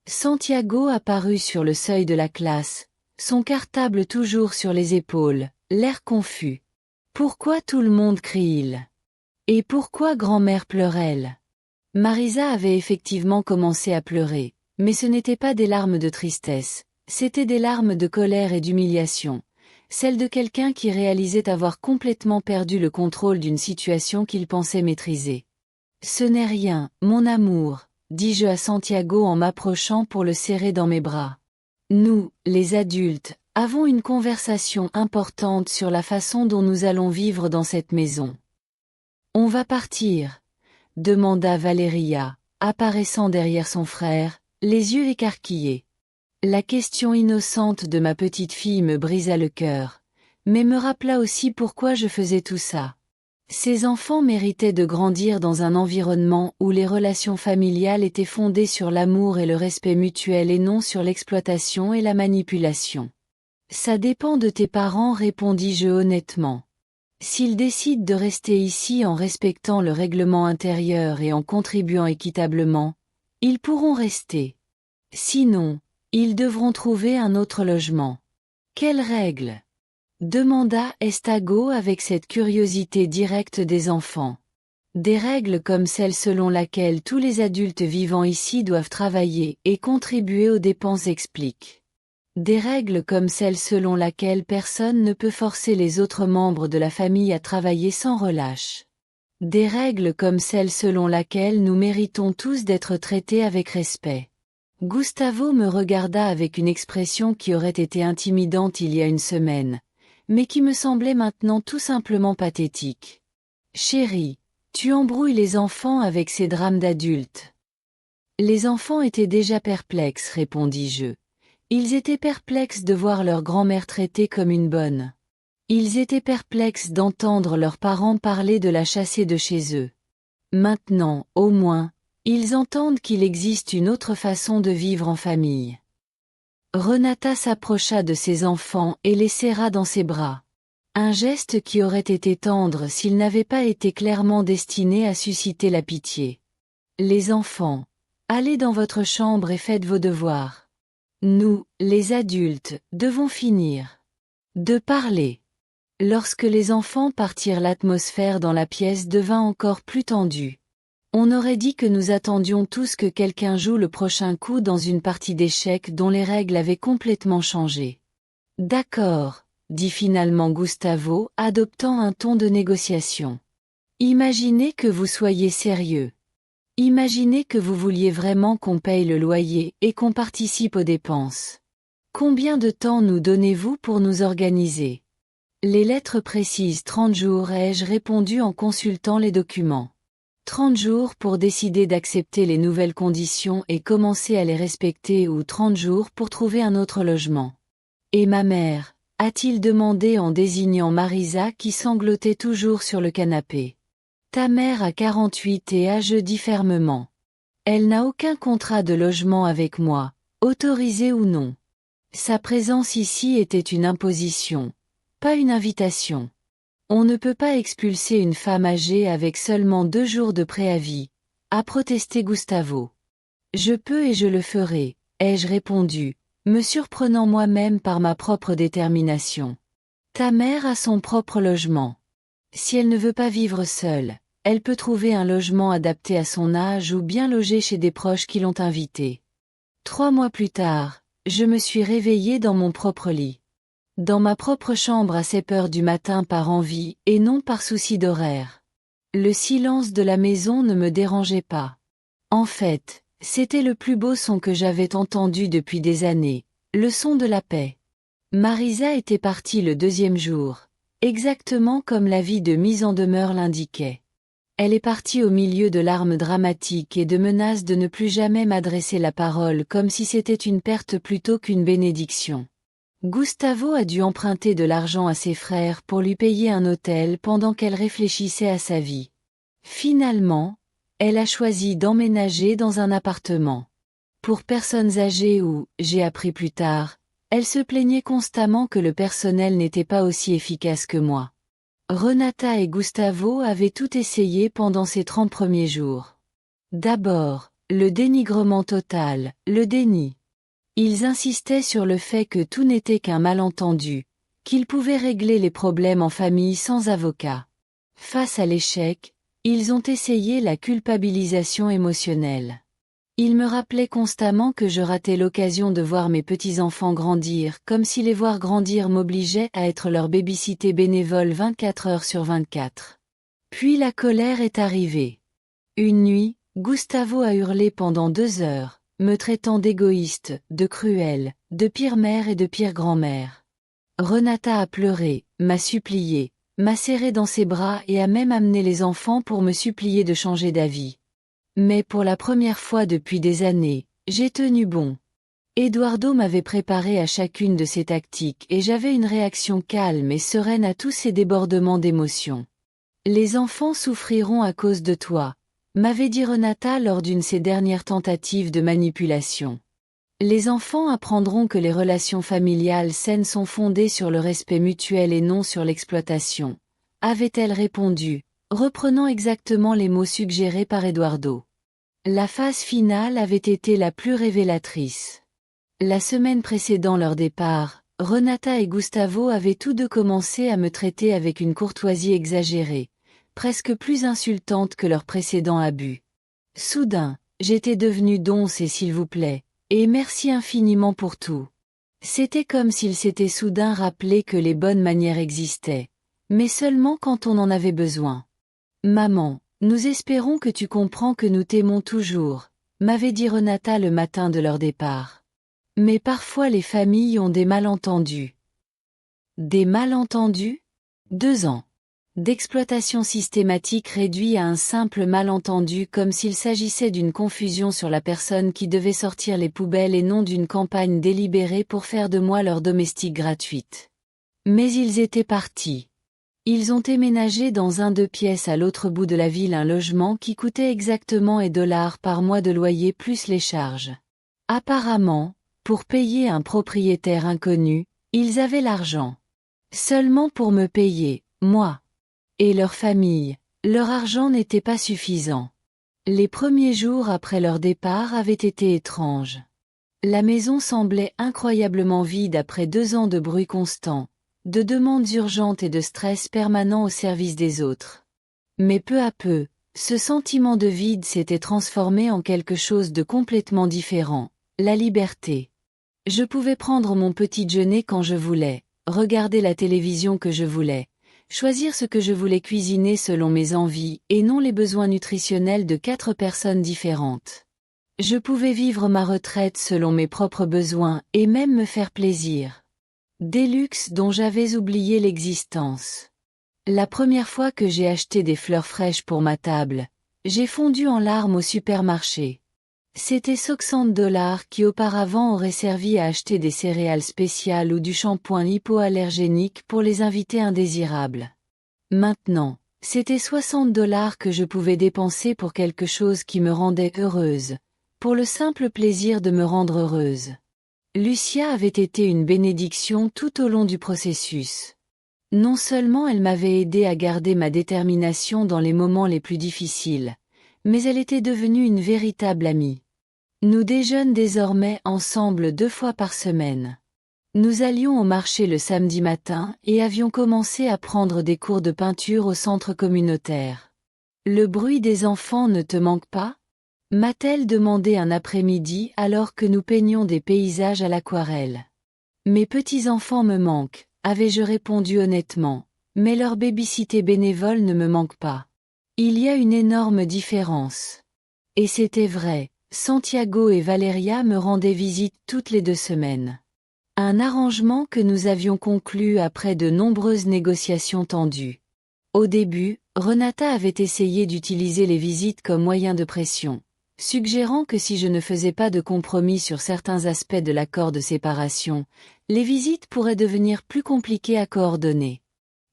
Santiago apparut sur le seuil de la classe, son cartable toujours sur les épaules, l'air confus. Pourquoi tout le monde crie-il? Et pourquoi grand-mère pleure-elle? Marisa avait effectivement commencé à pleurer, mais ce n'étaient pas des larmes de tristesse, c'étaient des larmes de colère et d'humiliation, celles de quelqu'un qui réalisait avoir complètement perdu le contrôle d'une situation qu'il pensait maîtriser. Ce n'est rien, mon amour, dis-je à Santiago en m'approchant pour le serrer dans mes bras. Nous, les adultes, avons une conversation importante sur la façon dont nous allons vivre dans cette maison. On va partir? Demanda Valeria, apparaissant derrière son frère, les yeux écarquillés. La question innocente de ma petite fille me brisa le cœur, mais me rappela aussi pourquoi je faisais tout ça. Ces enfants méritaient de grandir dans un environnement où les relations familiales étaient fondées sur l'amour et le respect mutuel et non sur l'exploitation et la manipulation. Ça dépend de tes parents, répondis-je honnêtement. S'ils décident de rester ici en respectant le règlement intérieur et en contribuant équitablement, ils pourront rester. Sinon, ils devront trouver un autre logement. Quelles règles? Demanda Estago avec cette curiosité directe des enfants. Des règles comme celle selon laquelle tous les adultes vivant ici doivent travailler et contribuer aux dépenses, explique. Des règles comme celle selon laquelle personne ne peut forcer les autres membres de la famille à travailler sans relâche. Des règles comme celle selon laquelle nous méritons tous d'être traités avec respect. Gustavo me regarda avec une expression qui aurait été intimidante il y a une semaine, mais qui me semblait maintenant tout simplement pathétique. Chérie, tu embrouilles les enfants avec ces drames d'adultes. Les enfants étaient déjà perplexes, répondis-je. Ils étaient perplexes de voir leur grand-mère traitée comme une bonne. Ils étaient perplexes d'entendre leurs parents parler de la chasser de chez eux. Maintenant, au moins, ils entendent qu'il existe une autre façon de vivre en famille. Renata s'approcha de ses enfants et les serra dans ses bras. Un geste qui aurait été tendre s'il n'avait pas été clairement destiné à susciter la pitié. Les enfants, allez dans votre chambre et faites vos devoirs. Nous, les adultes, devons finir de parler. Lorsque les enfants partirent, l'atmosphère dans la pièce devint encore plus tendue. On aurait dit que nous attendions tous que quelqu'un joue le prochain coup dans une partie d'échecs dont les règles avaient complètement changé. D'accord, dit finalement Gustavo, adoptant un ton de négociation. Imaginez que vous soyez sérieux. Imaginez que vous vouliez vraiment qu'on paye le loyer et qu'on participe aux dépenses. Combien de temps nous donnez-vous pour nous organiser? Les lettres précisent 30 jours, ai-je répondu en consultant les documents. 30 jours pour décider d'accepter les nouvelles conditions et commencer à les respecter, ou 30 jours pour trouver un autre logement. Et ma mère, a-t-il demandé en désignant Marisa qui sanglotait toujours sur le canapé. Ta mère a 48 et je dis fermement. Elle n'a aucun contrat de logement avec moi, autorisé ou non. Sa présence ici était une imposition, pas une invitation. On ne peut pas expulser une femme âgée avec seulement 2 jours de préavis, a protesté Gustavo. Je peux et je le ferai, ai-je répondu, me surprenant moi-même par ma propre détermination. Ta mère a son propre logement. Si elle ne veut pas vivre seule, elle peut trouver un logement adapté à son âge ou bien loger chez des proches qui l'ont invitée. 3 mois plus tard, je me suis réveillée dans mon propre lit. Dans ma propre chambre à 7 heures du matin par envie et non par souci d'horaire. Le silence de la maison ne me dérangeait pas. En fait, c'était le plus beau son que j'avais entendu depuis des années, le son de la paix. Marisa était partie le 2e jour, exactement comme l'avis de mise en demeure l'indiquait. Elle est partie au milieu de larmes dramatiques et de menaces de ne plus jamais m'adresser la parole, comme si c'était une perte plutôt qu'une bénédiction. Gustavo a dû emprunter de l'argent à ses frères pour lui payer un hôtel pendant qu'elle réfléchissait à sa vie. Finalement, elle a choisi d'emménager dans un appartement pour personnes âgées où, j'ai appris plus tard, elle se plaignait constamment que le personnel n'était pas aussi efficace que moi. Renata et Gustavo avaient tout essayé pendant ces 30 premiers jours. D'abord, le dénigrement total, le déni. Ils insistaient sur le fait que tout n'était qu'un malentendu, qu'ils pouvaient régler les problèmes en famille sans avocat. Face à l'échec, ils ont essayé la culpabilisation émotionnelle. Ils me rappelaient constamment que je ratais l'occasion de voir mes petits-enfants grandir, comme si les voir grandir m'obligeait à être leur baby-sitter bénévole 24 heures sur 24. Puis la colère est arrivée. Une nuit, Gustavo a hurlé pendant 2 heures, me traitant d'égoïste, de cruelle, de pire mère et de pire grand-mère. Renata a pleuré, m'a supplié, m'a serré dans ses bras et a même amené les enfants pour me supplier de changer d'avis. Mais pour la première fois depuis des années, j'ai tenu bon. Eduardo m'avait préparé à chacune de ces tactiques et j'avais une réaction calme et sereine à tous ces débordements d'émotions. Les enfants souffriront à cause de toi, m'avait dit Renata lors d'une de ses dernières tentatives de manipulation. Les enfants apprendront que les relations familiales saines sont fondées sur le respect mutuel et non sur l'exploitation, avait-elle répondu, reprenant exactement les mots suggérés par Eduardo. La phase finale avait été la plus révélatrice. La semaine précédant leur départ, Renata et Gustavo avaient tous deux commencé à me traiter avec une courtoisie exagérée, presque plus insultante que leurs précédents abus. Soudain, j'étais devenue donce et s'il vous plaît, et merci infiniment pour tout. C'était comme s'ils s'étaient soudain rappelé que les bonnes manières existaient, mais seulement quand on en avait besoin. Maman, nous espérons que tu comprends que nous t'aimons toujours, m'avait dit Renata le matin de leur départ. Mais parfois les familles ont des malentendus. Des malentendus? 2 ans d'exploitation systématique réduit à un simple malentendu comme s'il s'agissait d'une confusion sur la personne qui devait sortir les poubelles et non d'une campagne délibérée pour faire de moi leur domestique gratuite. Mais ils étaient partis. Ils ont éménagé dans un 2 pièces à l'autre bout de la ville, un logement qui coûtait exactement $1 par mois de loyer plus les charges. Apparemment, pour payer un propriétaire inconnu, ils avaient l'argent. Seulement pour me payer, moi. Et leur famille, leur argent n'était pas suffisant. Les premiers jours après leur départ avaient été étranges. La maison semblait incroyablement vide après 2 ans de bruit constant, de demandes urgentes et de stress permanent au service des autres. Mais peu à peu, ce sentiment de vide s'était transformé en quelque chose de complètement différent, la liberté. Je pouvais prendre mon petit déjeuner quand je voulais, regarder la télévision que je voulais, choisir ce que je voulais cuisiner selon mes envies et non les besoins nutritionnels de 4 personnes différentes. Je pouvais vivre ma retraite selon mes propres besoins et même me faire plaisir. Des luxes dont j'avais oublié l'existence. La première fois que j'ai acheté des fleurs fraîches pour ma table, j'ai fondu en larmes au supermarché. C'était $60 qui auparavant auraient servi à acheter des céréales spéciales ou du shampoing hypoallergénique pour les invités indésirables. Maintenant, c'était $60 que je pouvais dépenser pour quelque chose qui me rendait heureuse, pour le simple plaisir de me rendre heureuse. Lucia avait été une bénédiction tout au long du processus. Non seulement elle m'avait aidé à garder ma détermination dans les moments les plus difficiles, mais elle était devenue une véritable amie. Nous déjeunons désormais ensemble 2 fois par semaine. Nous allions au marché le samedi matin et avions commencé à prendre des cours de peinture au centre communautaire. Le bruit des enfants ne te manque pas? M'a-t-elle demandé un après-midi alors que nous peignions des paysages à l'aquarelle. Mes petits-enfants me manquent, avais-je répondu honnêtement, mais leur baby-sitter bénévole ne me manque pas. Il y a une énorme différence. Et c'était vrai, Santiago et Valeria me rendaient visite toutes les 2 semaines. Un arrangement que nous avions conclu après de nombreuses négociations tendues. Au début, Renata avait essayé d'utiliser les visites comme moyen de pression, suggérant que si je ne faisais pas de compromis sur certains aspects de l'accord de séparation, les visites pourraient devenir plus compliquées à coordonner.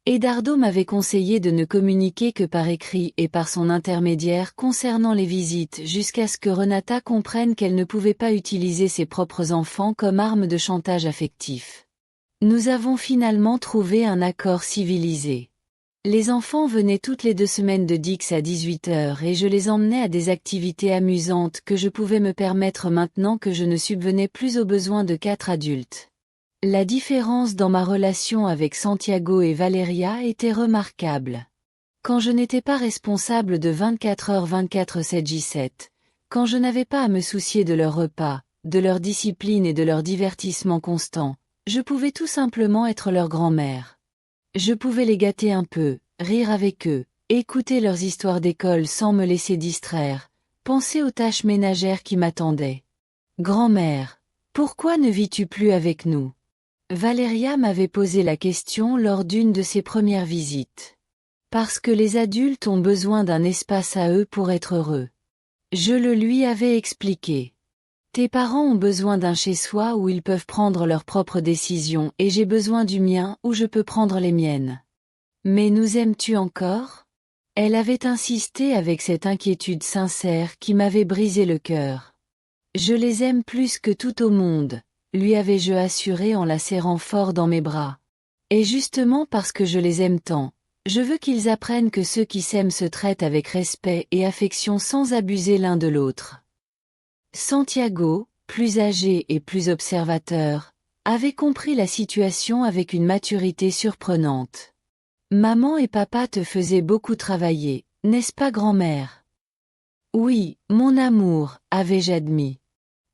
Eduardo m'avait conseillé de ne communiquer que par écrit et par son intermédiaire concernant les visites jusqu'à ce que Renata comprenne qu'elle ne pouvait pas utiliser ses propres enfants comme arme de chantage affectif. Nous avons finalement trouvé un accord civilisé. Les enfants venaient toutes les 2 semaines de Dix à 18h et je les emmenais à des activités amusantes que je pouvais me permettre maintenant que je ne subvenais plus aux besoins de 4 adultes. La différence dans ma relation avec Santiago et Valeria était remarquable. Quand je n'étais pas responsable de 24h 7J7, quand je n'avais pas à me soucier de leur repas, de leur discipline et de leur divertissement constant, je pouvais tout simplement être leur grand-mère. Je pouvais les gâter un peu, rire avec eux, écouter leurs histoires d'école sans me laisser distraire, penser aux tâches ménagères qui m'attendaient. Grand-mère, pourquoi ne vis-tu plus avec nous? Valeria m'avait posé la question lors d'une de ses premières visites. Parce que les adultes ont besoin d'un espace à eux pour être heureux. Je le lui avais expliqué. Tes parents ont besoin d'un chez-soi où ils peuvent prendre leurs propres décisions et j'ai besoin du mien où je peux prendre les miennes. Mais nous aimes-tu encore? Elle avait insisté avec cette inquiétude sincère qui m'avait brisé le cœur. Je les aime plus que tout au monde, lui avais-je assuré en la serrant fort dans mes bras. Et justement parce que je les aime tant, je veux qu'ils apprennent que ceux qui s'aiment se traitent avec respect et affection sans abuser l'un de l'autre. Santiago, plus âgé et plus observateur, avait compris la situation avec une maturité surprenante. Maman et papa te faisaient beaucoup travailler, n'est-ce pas grand-mère? Oui, mon amour, avais-je admis.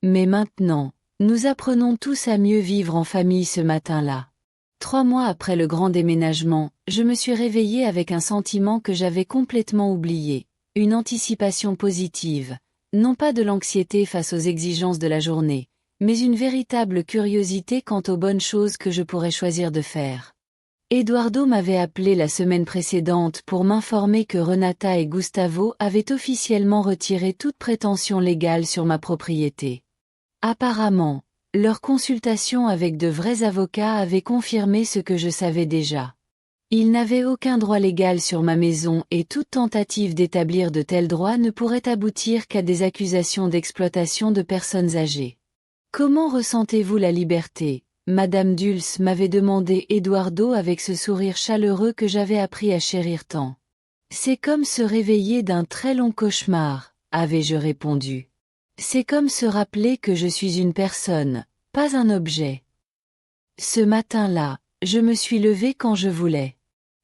Mais maintenant, nous apprenons tous à mieux vivre en famille ce matin-là. 3 mois après le grand déménagement, je me suis réveillée avec un sentiment que j'avais complètement oublié, une anticipation positive. Non pas de l'anxiété face aux exigences de la journée, mais une véritable curiosité quant aux bonnes choses que je pourrais choisir de faire. Eduardo m'avait appelé la semaine précédente pour m'informer que Renata et Gustavo avaient officiellement retiré toute prétention légale sur ma propriété. Apparemment, leur consultation avec de vrais avocats avait confirmé ce que je savais déjà. Ils n'avaient aucun droit légal sur ma maison et toute tentative d'établir de tels droits ne pourrait aboutir qu'à des accusations d'exploitation de personnes âgées. Comment ressentez-vous la liberté, Madame Dulce m'avait demandé Eduardo avec ce sourire chaleureux que j'avais appris à chérir tant. C'est comme se réveiller d'un très long cauchemar, avais-je répondu. C'est comme se rappeler que je suis une personne, pas un objet. Ce matin-là, je me suis levée quand je voulais.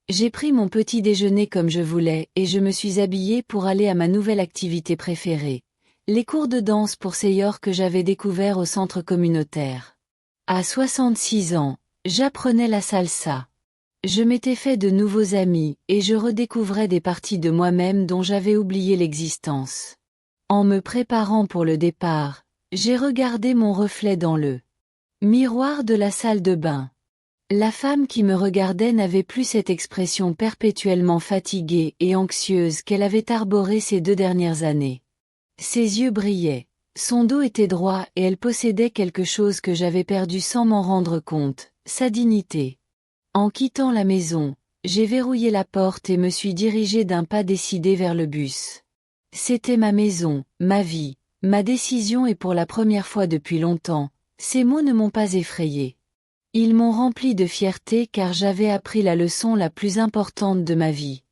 J'ai pris mon petit déjeuner comme je voulais et je me suis habillée pour aller à ma nouvelle activité préférée, les cours de danse pour seniors que j'avais découverts au centre communautaire. À 66 ans, j'apprenais la salsa. Je m'étais fait de nouveaux amis et je redécouvrais des parties de moi-même dont j'avais oublié l'existence. En me préparant pour le départ, j'ai regardé mon reflet dans le miroir de la salle de bain. La femme qui me regardait n'avait plus cette expression perpétuellement fatiguée et anxieuse qu'elle avait arborée ces 2 dernières années. Ses yeux brillaient, son dos était droit et elle possédait quelque chose que j'avais perdu sans m'en rendre compte, sa dignité. En quittant la maison, j'ai verrouillé la porte et me suis dirigée d'un pas décidé vers le bus. C'était ma maison, ma vie, ma décision et pour la première fois depuis longtemps, ces mots ne m'ont pas effrayée. Ils m'ont rempli de fierté car j'avais appris la leçon la plus importante de ma vie.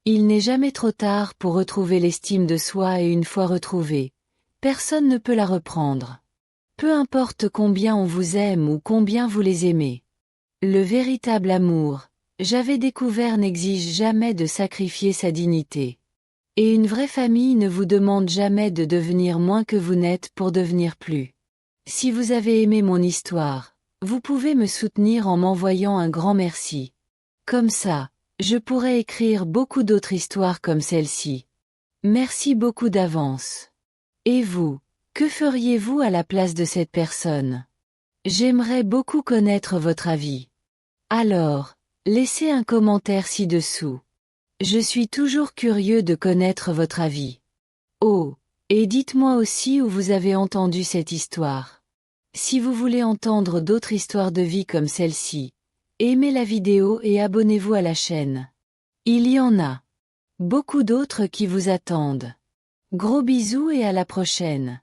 Il n'est jamais trop tard pour retrouver l'estime de soi et une fois retrouvée, personne ne peut la reprendre. Peu importe combien on vous aime ou combien vous les aimez. Le véritable amour, j'avais découvert n'exige jamais de sacrifier sa dignité. Et une vraie famille ne vous demande jamais de devenir moins que vous n'êtes pour devenir plus. Si vous avez aimé mon histoire, vous pouvez me soutenir en m'envoyant un grand merci. Comme ça, je pourrais écrire beaucoup d'autres histoires comme celle-ci. Merci beaucoup d'avance. Et vous, que feriez-vous à la place de cette personne? J'aimerais beaucoup connaître votre avis. Alors, laissez un commentaire ci-dessous. Je suis toujours curieux de connaître votre avis. Oh, et dites-moi aussi où vous avez entendu cette histoire. Si vous voulez entendre d'autres histoires de vie comme celle-ci, aimez la vidéo et abonnez-vous à la chaîne. Il y en a beaucoup d'autres qui vous attendent. Gros bisous et à la prochaine.